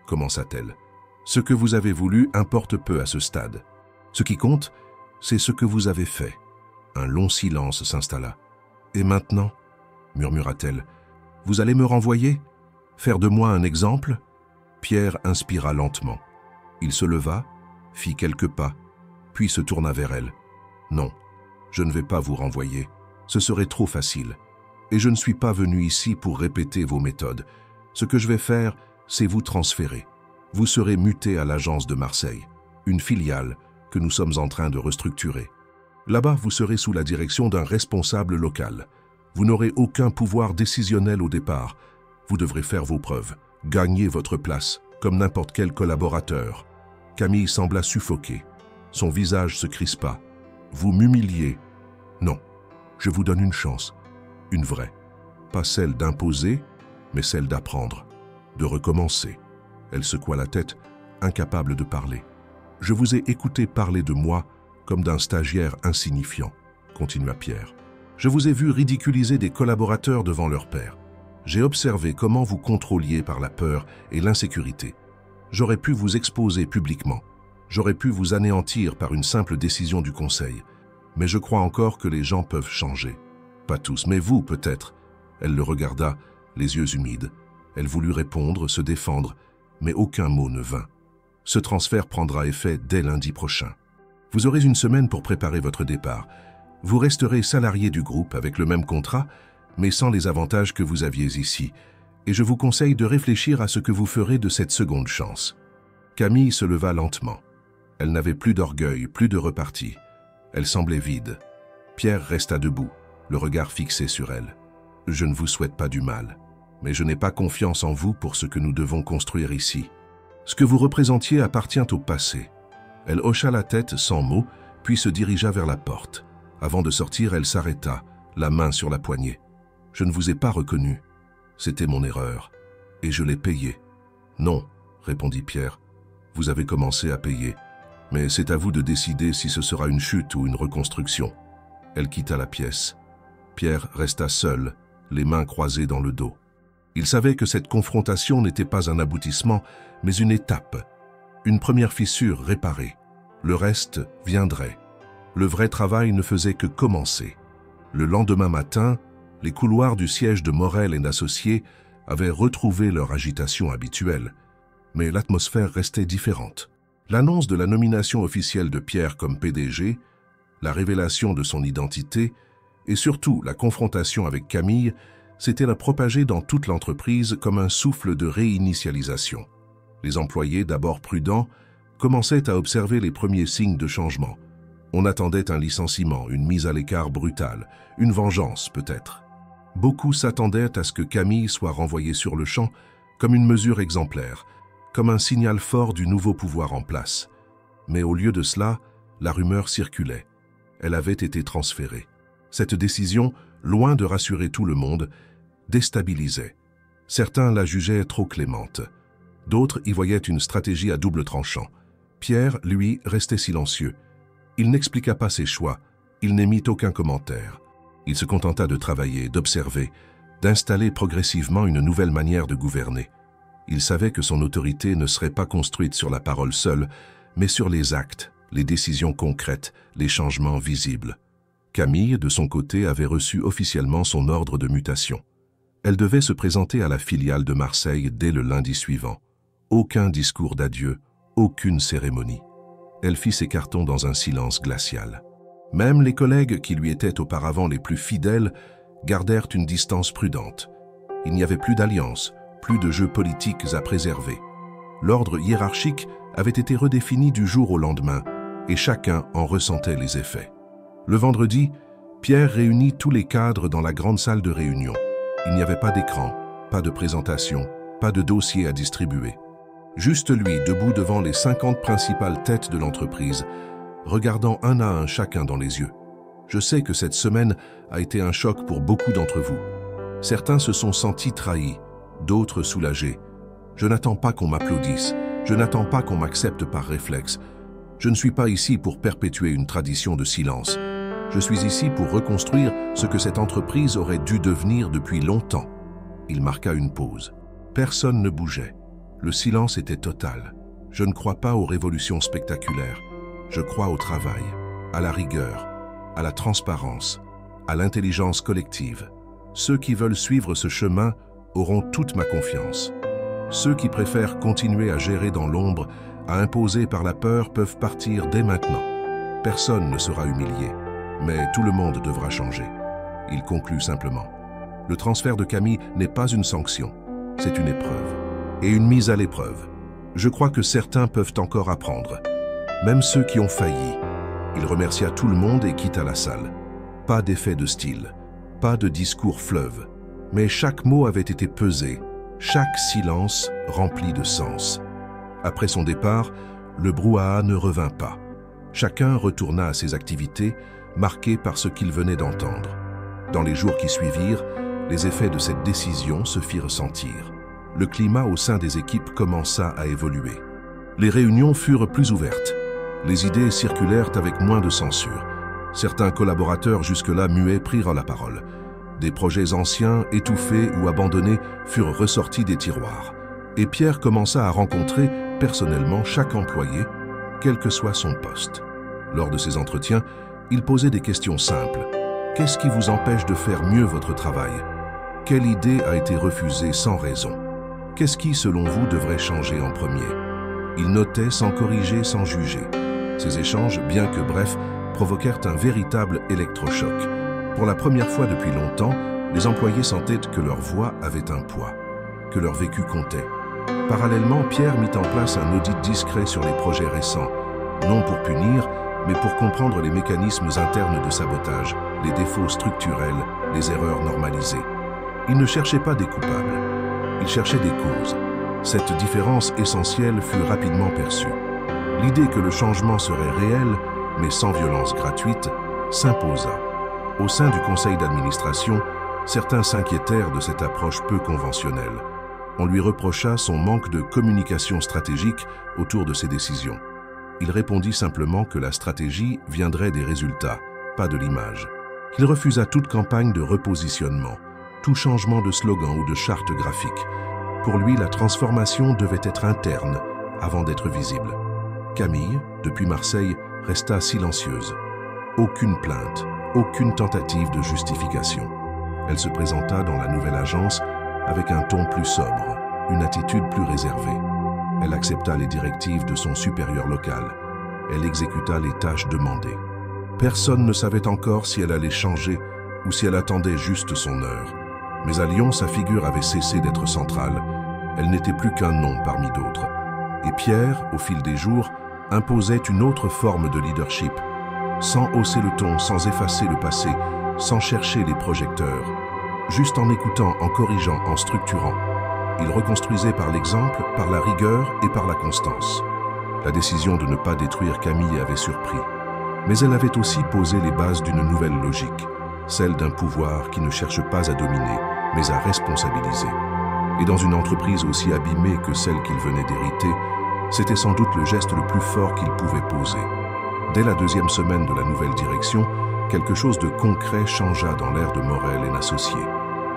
A: commença-t-elle. « Ce que vous avez voulu importe peu à ce stade. Ce qui compte, c'est ce que vous avez fait. » Un long silence s'installa. « Et maintenant ?» murmura-t-elle. « Vous allez me renvoyer? Faire de moi un exemple ?» Pierre inspira lentement. Il se leva, fit quelques pas, puis se tourna vers elle. « Non, je ne vais pas vous renvoyer. Ce serait trop facile. Et je ne suis pas venu ici pour répéter vos méthodes. Ce que je vais faire, c'est vous transférer. Vous serez muté à l'agence de Marseille, une filiale que nous sommes en train de restructurer. Là-bas, vous serez sous la direction d'un responsable local. Vous n'aurez aucun pouvoir décisionnel au départ. Vous devrez faire vos preuves, gagner votre place, comme n'importe quel collaborateur. » Camille sembla suffoquée. Son visage se crispa. « Vous m'humiliez. Non, je vous donne une chance, une vraie. Pas celle d'imposer, mais celle d'apprendre, de recommencer. » Elle secoua la tête, incapable de parler. « Je vous ai écouté parler de moi comme d'un stagiaire insignifiant, » continua Pierre. « Je vous ai vu ridiculiser des collaborateurs devant leur père. J'ai observé comment vous contrôliez par la peur et l'insécurité. J'aurais pu vous exposer publiquement. J'aurais pu vous anéantir par une simple décision du conseil. Mais je crois encore que les gens peuvent changer. Pas tous, mais vous peut-être. » Elle le regarda, les yeux humides. Elle voulut répondre, se défendre, mais aucun mot ne vint. « Ce transfert prendra effet dès lundi prochain. Vous aurez une semaine pour préparer votre départ. Vous resterez salarié du groupe avec le même contrat, mais sans les avantages que vous aviez ici, et je vous conseille de réfléchir à ce que vous ferez de cette seconde chance. » Camille se leva lentement. Elle n'avait plus d'orgueil, plus de repartie. Elle semblait vide. Pierre resta debout, le regard fixé sur elle. « Je ne vous souhaite pas du mal, mais je n'ai pas confiance en vous pour ce que nous devons construire ici. Ce que vous représentiez appartient au passé. » Elle hocha la tête sans mot, puis se dirigea vers la porte. Avant de sortir, elle s'arrêta, la main sur la poignée. « Je ne vous ai pas reconnu. C'était mon erreur. Et je l'ai payé. »« Non, » répondit Pierre. « Vous avez commencé à payer. Mais c'est à vous de décider si ce sera une chute ou une reconstruction. » Elle quitta la pièce. Pierre resta seul, les mains croisées dans le dos. Il savait que cette confrontation n'était pas un aboutissement, mais une étape. Une première fissure réparée. Le reste viendrait. Le vrai travail ne faisait que commencer. Le lendemain matin, les couloirs du siège de Morel et d'Associés avaient retrouvé leur agitation habituelle. Mais l'atmosphère restait différente. L'annonce de la nomination officielle de Pierre comme PDG, la révélation de son identité et surtout la confrontation avec Camille s'était propagée dans toute l'entreprise comme un souffle de réinitialisation. Les employés, d'abord prudents, commençaient à observer les premiers signes de changement. On attendait un licenciement, une mise à l'écart brutale, une vengeance peut-être. Beaucoup s'attendaient à ce que Camille soit renvoyée sur le champ comme une mesure exemplaire, comme un signal fort du nouveau pouvoir en place. Mais au lieu de cela, la rumeur circulait. Elle avait été transférée. Cette décision, loin de rassurer tout le monde, déstabilisait. Certains la jugeaient trop clémente. D'autres y voyaient une stratégie à double tranchant. Pierre, lui, restait silencieux. Il n'expliqua pas ses choix, il n'émit aucun commentaire. Il se contenta de travailler, d'observer, d'installer progressivement une nouvelle manière de gouverner. Il savait que son autorité ne serait pas construite sur la parole seule, mais sur les actes, les décisions concrètes, les changements visibles. Camille, de son côté, avait reçu officiellement son ordre de mutation. Elle devait se présenter à la filiale de Marseille dès le lundi suivant. Aucun discours d'adieu, aucune cérémonie. Elle fit ses cartons dans un silence glacial. Même les collègues qui lui étaient auparavant les plus fidèles gardèrent une distance prudente. Il n'y avait plus d'alliance, plus de jeux politiques à préserver. L'ordre hiérarchique avait été redéfini du jour au lendemain, et chacun en ressentait les effets. Le vendredi, Pierre réunit tous les cadres dans la grande salle de réunion. Il n'y avait pas d'écran, pas de présentation, pas de dossier à distribuer. Juste lui, debout devant les 50 principales têtes de l'entreprise, regardant un à un chacun dans les yeux. Je sais que cette semaine a été un choc pour beaucoup d'entre vous. Certains se sont sentis trahis, d'autres soulagés. Je n'attends pas qu'on m'applaudisse, Je n'attends pas qu'on m'accepte par réflexe. Je ne suis pas ici pour perpétuer une tradition de silence. Je suis ici pour reconstruire ce que cette entreprise aurait dû devenir depuis longtemps. Il marqua une pause. Personne ne bougeait. Le silence était total. Je ne crois pas aux révolutions spectaculaires. Je crois au travail, à la rigueur, à la transparence, à l'intelligence collective. Ceux qui veulent suivre ce chemin auront toute ma confiance. Ceux qui préfèrent continuer à gérer dans l'ombre, à imposer par la peur, peuvent partir dès maintenant. Personne ne sera humilié, mais tout le monde devra changer. Il conclut simplement. Le transfert de Camille n'est pas une sanction, c'est une épreuve. Et une mise à l'épreuve. Je crois que certains peuvent encore apprendre, même ceux qui ont failli. Il remercia tout le monde et quitta la salle. Pas d'effet de style, pas de discours fleuve, mais chaque mot avait été pesé, chaque silence rempli de sens. Après son départ, le brouhaha ne revint pas. Chacun retourna à ses activités, marqué par ce qu'il venait d'entendre. Dans les jours qui suivirent, les effets de cette décision se firent sentir. Le climat au sein des équipes commença à évoluer. Les réunions furent plus ouvertes. Les idées circulèrent avec moins de censure. Certains collaborateurs jusque-là muets prirent la parole. Des projets anciens, étouffés ou abandonnés furent ressortis des tiroirs. Et Pierre commença à rencontrer personnellement chaque employé, quel que soit son poste. Lors de ces entretiens, il posait des questions simples. Qu'est-ce qui vous empêche de faire mieux votre travail? Quelle idée a été refusée sans raison? Qu'est-ce qui, selon vous, devrait changer en premier? Il notait sans corriger, sans juger. Ces échanges, bien que brefs, provoquèrent un véritable électrochoc. Pour la première fois depuis longtemps, les employés sentaient que leur voix avait un poids, que leur vécu comptait. Parallèlement, Pierre mit en place un audit discret sur les projets récents, non pour punir, mais pour comprendre les mécanismes internes de sabotage, les défauts structurels, les erreurs normalisées. Il ne cherchait pas des coupables, il cherchait des causes. Cette différence essentielle fut rapidement perçue. L'idée que le changement serait réel, mais sans violence gratuite, s'imposa. Au sein du conseil d'administration, certains s'inquiétèrent de cette approche peu conventionnelle. On lui reprocha son manque de communication stratégique autour de ses décisions. Il répondit simplement que la stratégie viendrait des résultats, pas de l'image. Il refusa toute campagne de repositionnement, tout changement de slogan ou de charte graphique. Pour lui, la transformation devait être interne avant d'être visible. Camille, depuis Marseille, resta silencieuse. Aucune plainte, aucune tentative de justification. Elle se présenta dans la nouvelle agence avec un ton plus sobre, une attitude plus réservée. Elle accepta les directives de son supérieur local. Elle exécuta les tâches demandées. Personne ne savait encore si elle allait changer ou si elle attendait juste son heure. Mais à Lyon, sa figure avait cessé d'être centrale. Elle n'était plus qu'un nom parmi d'autres. Et Pierre, au fil des jours, imposait une autre forme de leadership, sans hausser le ton, sans effacer le passé, sans chercher les projecteurs. Juste en écoutant, en corrigeant, en structurant. Il reconstruisait par l'exemple, par la rigueur et par la constance. La décision de ne pas détruire Camille avait surpris. Mais elle avait aussi posé les bases d'une nouvelle logique, celle d'un pouvoir qui ne cherche pas à dominer, mais à responsabiliser. Et dans une entreprise aussi abîmée que celle qu'il venait d'hériter, c'était sans doute le geste le plus fort qu'il pouvait poser. Dès la deuxième semaine de la nouvelle direction, quelque chose de concret changea dans l'ère de Morel et Associés.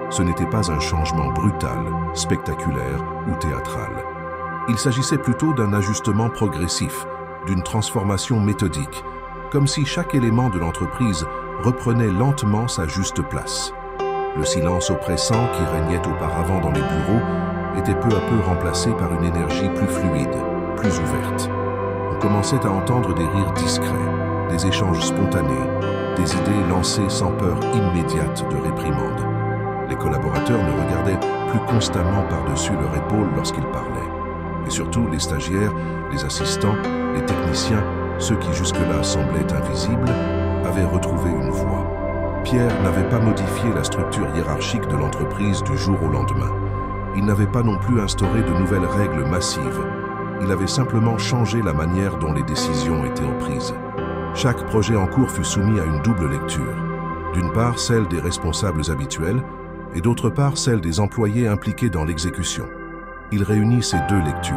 A: Ce n'était pas un changement brutal, spectaculaire ou théâtral. Il s'agissait plutôt d'un ajustement progressif, d'une transformation méthodique, comme si chaque élément de l'entreprise reprenait lentement sa juste place. Le silence oppressant qui régnait auparavant dans les bureaux était peu à peu remplacé par une énergie plus fluide, plus ouverte. On commençait à entendre des rires discrets, des échanges spontanés, des idées lancées sans peur immédiate de réprimande. Les collaborateurs ne regardaient plus constamment par-dessus leur épaule lorsqu'ils parlaient. Et surtout, les stagiaires, les assistants, les techniciens, ceux qui jusque-là semblaient invisibles, avaient retrouvé une voix. Pierre n'avait pas modifié la structure hiérarchique de l'entreprise du jour au lendemain. Il n'avait pas non plus instauré de nouvelles règles massives. Il avait simplement changé la manière dont les décisions étaient prises. Chaque projet en cours fut soumis à une double lecture. D'une part, celle des responsables habituels, et d'autre part, celle des employés impliqués dans l'exécution. Il réunit ces deux lectures,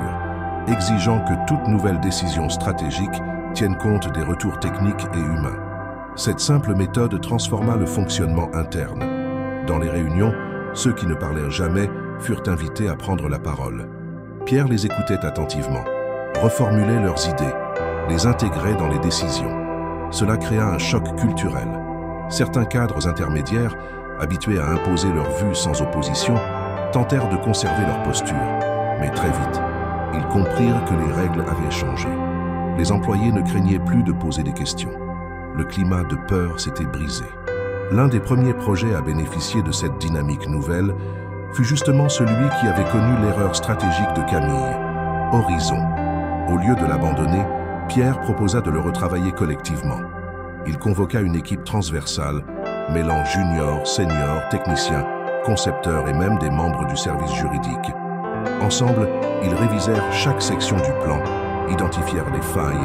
A: exigeant que toute nouvelle décision stratégique tienne compte des retours techniques et humains. Cette simple méthode transforma le fonctionnement interne. Dans les réunions, ceux qui ne parlèrent jamais furent invités à prendre la parole. Pierre les écoutait attentivement, reformulait leurs idées, les intégrait dans les décisions. Cela créa un choc culturel. Certains cadres intermédiaires, habitués à imposer leur vue sans opposition, tentèrent de conserver leur posture. Mais très vite, ils comprirent que les règles avaient changé. Les employés ne craignaient plus de poser des questions. Le climat de peur s'était brisé. L'un des premiers projets à bénéficier de cette dynamique nouvelle fut justement celui qui avait connu l'erreur stratégique de Camille, Horizon. Au lieu de l'abandonner, Pierre proposa de le retravailler collectivement. Il convoqua une équipe transversale, mêlant juniors, seniors, techniciens, concepteurs et même des membres du service juridique. Ensemble, ils révisèrent chaque section du plan, identifièrent les failles,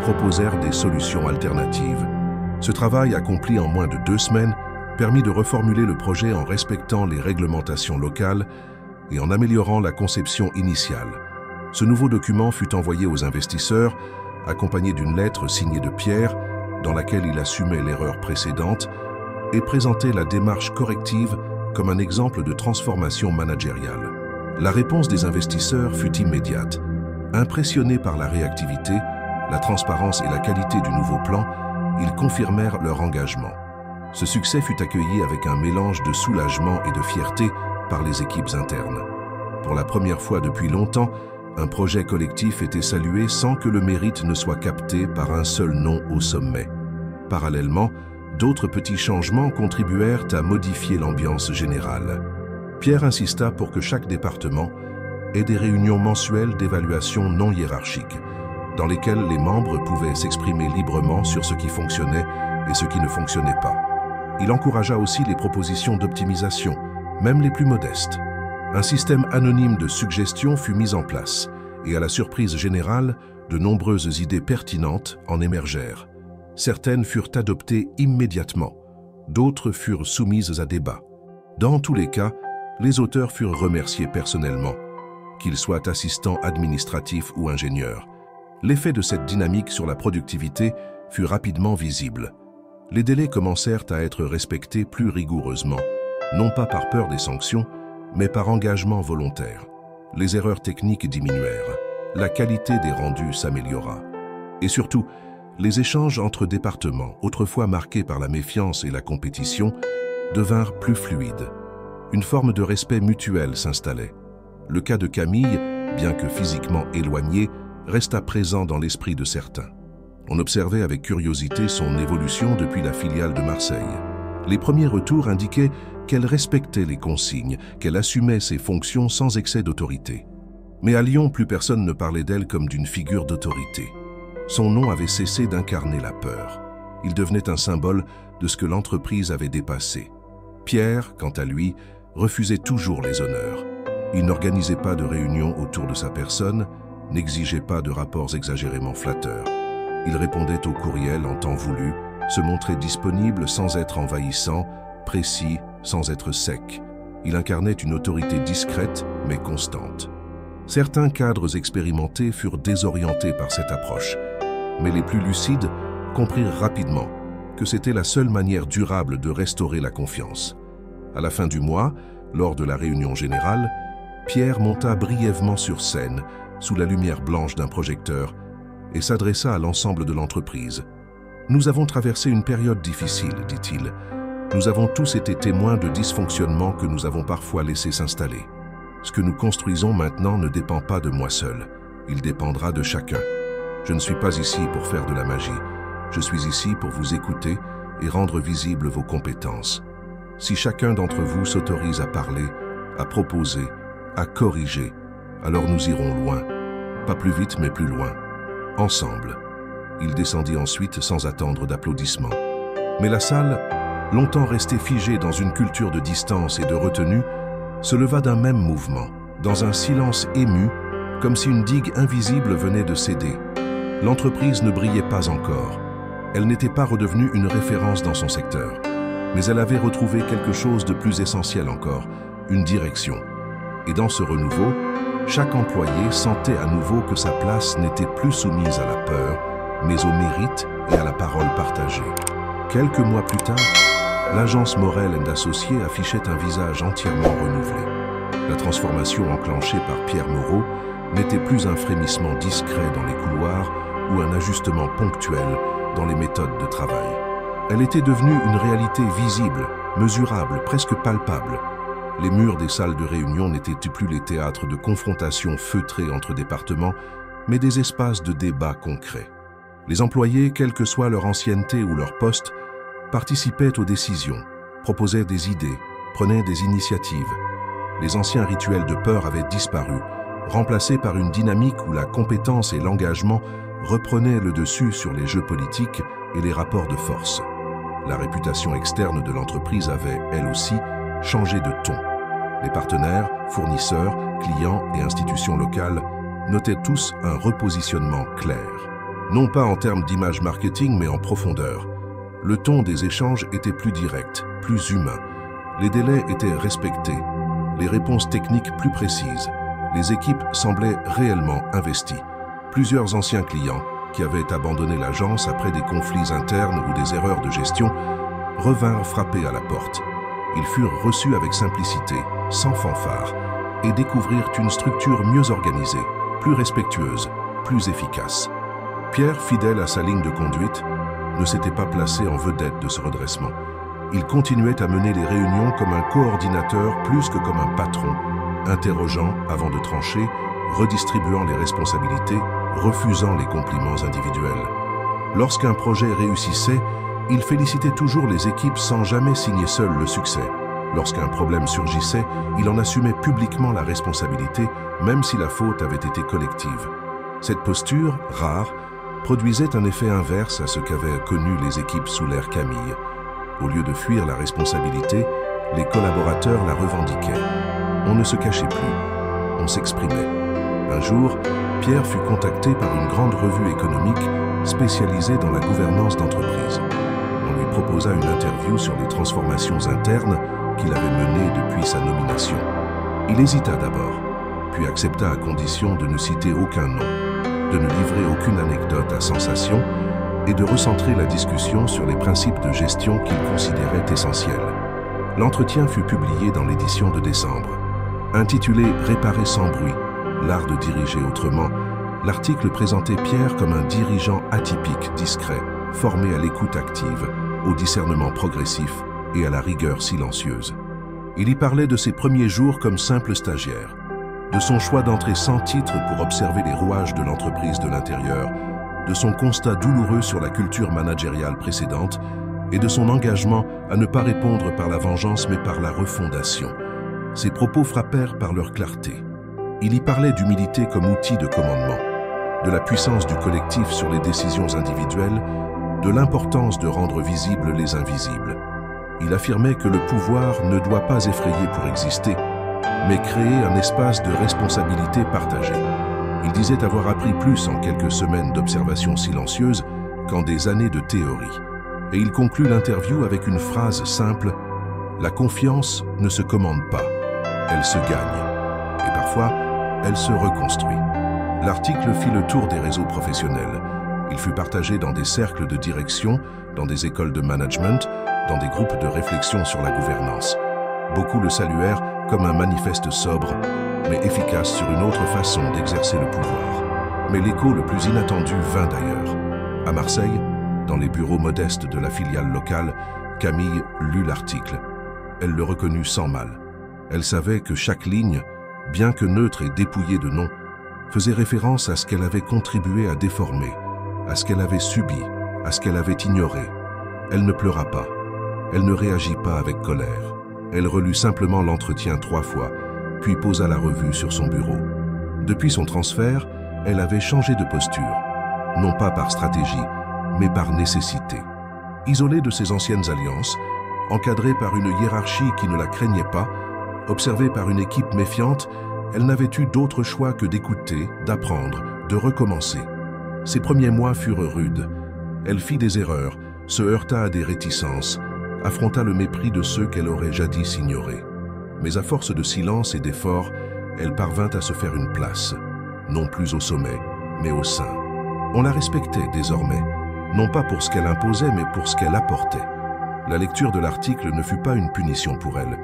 A: proposèrent des solutions alternatives. Ce travail, accompli en moins de 2 semaines, permit de reformuler le projet en respectant les réglementations locales et en améliorant la conception initiale. Ce nouveau document fut envoyé aux investisseurs, accompagné d'une lettre signée de Pierre, dans laquelle il assumait l'erreur précédente et présentait la démarche corrective comme un exemple de transformation managériale. La réponse des investisseurs fut immédiate. Impressionnés par la réactivité, la transparence et la qualité du nouveau plan, ils confirmèrent leur engagement. Ce succès fut accueilli avec un mélange de soulagement et de fierté par les équipes internes. Pour la première fois depuis longtemps, un projet collectif était salué sans que le mérite ne soit capté par un seul nom au sommet. Parallèlement, d'autres petits changements contribuèrent à modifier l'ambiance générale. Pierre insista pour que chaque département ait des réunions mensuelles d'évaluation non hiérarchiques, dans lesquelles les membres pouvaient s'exprimer librement sur ce qui fonctionnait et ce qui ne fonctionnait pas. Il encouragea aussi les propositions d'optimisation, même les plus modestes. Un système anonyme de suggestions fut mis en place, et à la surprise générale, de nombreuses idées pertinentes en émergèrent. Certaines furent adoptées immédiatement, d'autres furent soumises à débat. Dans tous les cas, les auteurs furent remerciés personnellement, qu'ils soient assistants administratifs ou ingénieurs. L'effet de cette dynamique sur la productivité fut rapidement visible. Les délais commencèrent à être respectés plus rigoureusement, non pas par peur des sanctions, mais par engagement volontaire. Les erreurs techniques diminuèrent, la qualité des rendus s'améliora. Et surtout, les échanges entre départements, autrefois marqués par la méfiance et la compétition, devinrent plus fluides. Une forme de respect mutuel s'installait. Le cas de Camille, bien que physiquement éloigné, resta présent dans l'esprit de certains. On observait avec curiosité son évolution depuis la filiale de Marseille. Les premiers retours indiquaient qu'elle respectait les consignes, qu'elle assumait ses fonctions sans excès d'autorité. Mais à Lyon, plus personne ne parlait d'elle comme d'une figure d'autorité. Son nom avait cessé d'incarner la peur. Il devenait un symbole de ce que l'entreprise avait dépassé. Pierre, quant à lui, refusait toujours les honneurs. Il n'organisait pas de réunions autour de sa personne, n'exigeait pas de rapports exagérément flatteurs. Il répondait aux courriels en temps voulu, se montrait disponible sans être envahissant, précis sans être sec. Il incarnait une autorité discrète mais constante. Certains cadres expérimentés furent désorientés par cette approche, mais les plus lucides comprirent rapidement que c'était la seule manière durable de restaurer la confiance. À la fin du mois, lors de la réunion générale, Pierre monta brièvement sur scène, sous la lumière blanche d'un projecteur, et s'adressa à l'ensemble de l'entreprise. « Nous avons traversé une période difficile, dit-il. Nous avons tous été témoins de dysfonctionnements que nous avons parfois laissés s'installer. Ce que nous construisons maintenant ne dépend pas de moi seul. Il dépendra de chacun. Je ne suis pas ici pour faire de la magie. Je suis ici pour vous écouter et rendre visibles vos compétences. Si chacun d'entre vous s'autorise à parler, à proposer, à corriger, alors nous irons loin. Pas plus vite, mais plus loin. Ensemble. » Il descendit ensuite sans attendre d'applaudissements. Mais la salle, longtemps restée figée dans une culture de distance et de retenue, se leva d'un même mouvement, dans un silence ému, comme si une digue invisible venait de céder. L'entreprise ne brillait pas encore. Elle n'était pas redevenue une référence dans son secteur. Mais elle avait retrouvé quelque chose de plus essentiel encore, une direction. Et dans ce renouveau, chaque employé sentait à nouveau que sa place n'était plus soumise à la peur, mais au mérite et à la parole partagée. Quelques mois plus tard, l'agence Morel & Associés affichait un visage entièrement renouvelé. La transformation enclenchée par Pierre Moreau n'était plus un frémissement discret dans les couloirs ou un ajustement ponctuel dans les méthodes de travail. Elle était devenue une réalité visible, mesurable, presque palpable. Les murs des salles de réunion n'étaient plus les théâtres de confrontations feutrées entre départements, mais des espaces de débat concrets. Les employés, quelle que soit leur ancienneté ou leur poste, participaient aux décisions, proposaient des idées, prenaient des initiatives. Les anciens rituels de peur avaient disparu, remplacés par une dynamique où la compétence et l'engagement reprenaient le dessus sur les jeux politiques et les rapports de force. La réputation externe de l'entreprise avait, elle aussi, changé de ton. Les partenaires, fournisseurs, clients et institutions locales notaient tous un repositionnement clair. Non pas en termes d'image marketing, mais en profondeur. Le ton des échanges était plus direct, plus humain. Les délais étaient respectés, les réponses techniques plus précises. Les équipes semblaient réellement investies. Plusieurs anciens clients, qui avaient abandonné l'agence après des conflits internes ou des erreurs de gestion, revinrent frapper à la porte. Ils furent reçus avec simplicité, sans fanfare, et découvrirent une structure mieux organisée, plus respectueuse, plus efficace. Pierre, fidèle à sa ligne de conduite, ne s'était pas placé en vedette de ce redressement. Il continuait à mener les réunions comme un coordinateur plus que comme un patron, interrogeant avant de trancher, redistribuant les responsabilités, refusant les compliments individuels. Lorsqu'un projet réussissait, il félicitait toujours les équipes sans jamais signer seul le succès. Lorsqu'un problème surgissait, il en assumait publiquement la responsabilité, même si la faute avait été collective. Cette posture, rare, produisait un effet inverse à ce qu'avaient connu les équipes sous l'ère Camille. Au lieu de fuir la responsabilité, les collaborateurs la revendiquaient. On ne se cachait plus, on s'exprimait. Un jour, Pierre fut contacté par une grande revue économique spécialisée dans la gouvernance d'entreprise. On lui proposa une interview sur les transformations internes qu'il avait menées depuis sa nomination. Il hésita d'abord, puis accepta à condition de ne citer aucun nom, de ne livrer aucune anecdote à sensation et de recentrer la discussion sur les principes de gestion qu'il considérait essentiels. L'entretien fut publié dans l'édition de décembre. Intitulé « Réparer sans bruit, l'art de diriger autrement », l'article présentait Pierre comme un dirigeant atypique, discret, formé à l'écoute active, au discernement progressif et à la rigueur silencieuse. Il y parlait de ses premiers jours comme simple stagiaire, de son choix d'entrer sans titre pour observer les rouages de l'entreprise de l'intérieur, de son constat douloureux sur la culture managériale précédente et de son engagement à ne pas répondre par la vengeance mais par la refondation. Ses propos frappèrent par leur clarté. Il y parlait d'humilité comme outil de commandement, de la puissance du collectif sur les décisions individuelles, de l'importance de rendre visibles les invisibles. Il affirmait que le pouvoir ne doit pas effrayer pour exister, mais créer un espace de responsabilité partagée. Il disait avoir appris plus en quelques semaines d'observation silencieuse qu'en des années de théorie. Et il conclut l'interview avec une phrase simple : « La confiance ne se commande pas, elle se gagne. Et parfois, elle se reconstruit. » L'article fit le tour des réseaux professionnels. Il fut partagé dans des cercles de direction, dans des écoles de management, dans des groupes de réflexion sur la gouvernance. Beaucoup le saluèrent comme un manifeste sobre, mais efficace sur une autre façon d'exercer le pouvoir. Mais l'écho le plus inattendu vint d'ailleurs. À Marseille, dans les bureaux modestes de la filiale locale, Camille lut l'article. Elle le reconnut sans mal. Elle savait que chaque ligne, bien que neutre et dépouillée de nom, faisait référence à ce qu'elle avait contribué à déformer, à ce qu'elle avait subi, à ce qu'elle avait ignoré. Elle ne pleura pas. Elle ne réagit pas avec colère. Elle relut simplement l'entretien 3 fois, puis posa la revue sur son bureau. Depuis son transfert, elle avait changé de posture, non pas par stratégie, mais par nécessité. Isolée de ses anciennes alliances, encadrée par une hiérarchie qui ne la craignait pas, observée par une équipe méfiante, elle n'avait eu d'autre choix que d'écouter, d'apprendre, de recommencer. Ses premiers mois furent rudes. Elle fit des erreurs, se heurta à des réticences, affronta le mépris de ceux qu'elle aurait jadis ignorés. Mais à force de silence et d'efforts, elle parvint à se faire une place, non plus au sommet, mais au sein. On la respectait désormais, non pas pour ce qu'elle imposait, mais pour ce qu'elle apportait. La lecture de l'article ne fut pas une punition pour elle,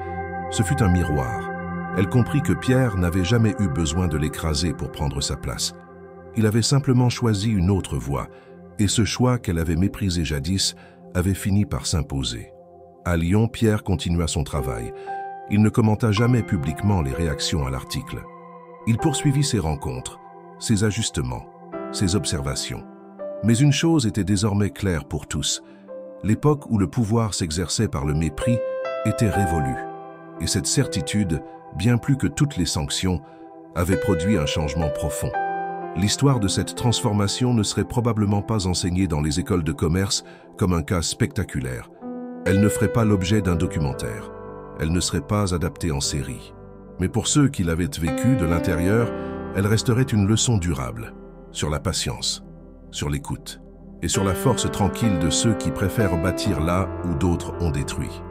A: ce fut un miroir. Elle comprit que Pierre n'avait jamais eu besoin de l'écraser pour prendre sa place. Il avait simplement choisi une autre voie, et ce choix qu'elle avait méprisé jadis avait fini par s'imposer. À Lyon, Pierre continua son travail. Il ne commenta jamais publiquement les réactions à l'article. Il poursuivit ses rencontres, ses ajustements, ses observations. Mais une chose était désormais claire pour tous. L'époque où le pouvoir s'exerçait par le mépris était révolue. Et cette certitude, bien plus que toutes les sanctions, avait produit un changement profond. L'histoire de cette transformation ne serait probablement pas enseignée dans les écoles de commerce comme un cas spectaculaire. Elle ne ferait pas l'objet d'un documentaire. Elle ne serait pas adaptée en série. Mais pour ceux qui l'avaient vécue de l'intérieur, elle resterait une leçon durable, sur la patience, sur l'écoute, et sur la force tranquille de ceux qui préfèrent bâtir là où d'autres ont détruit.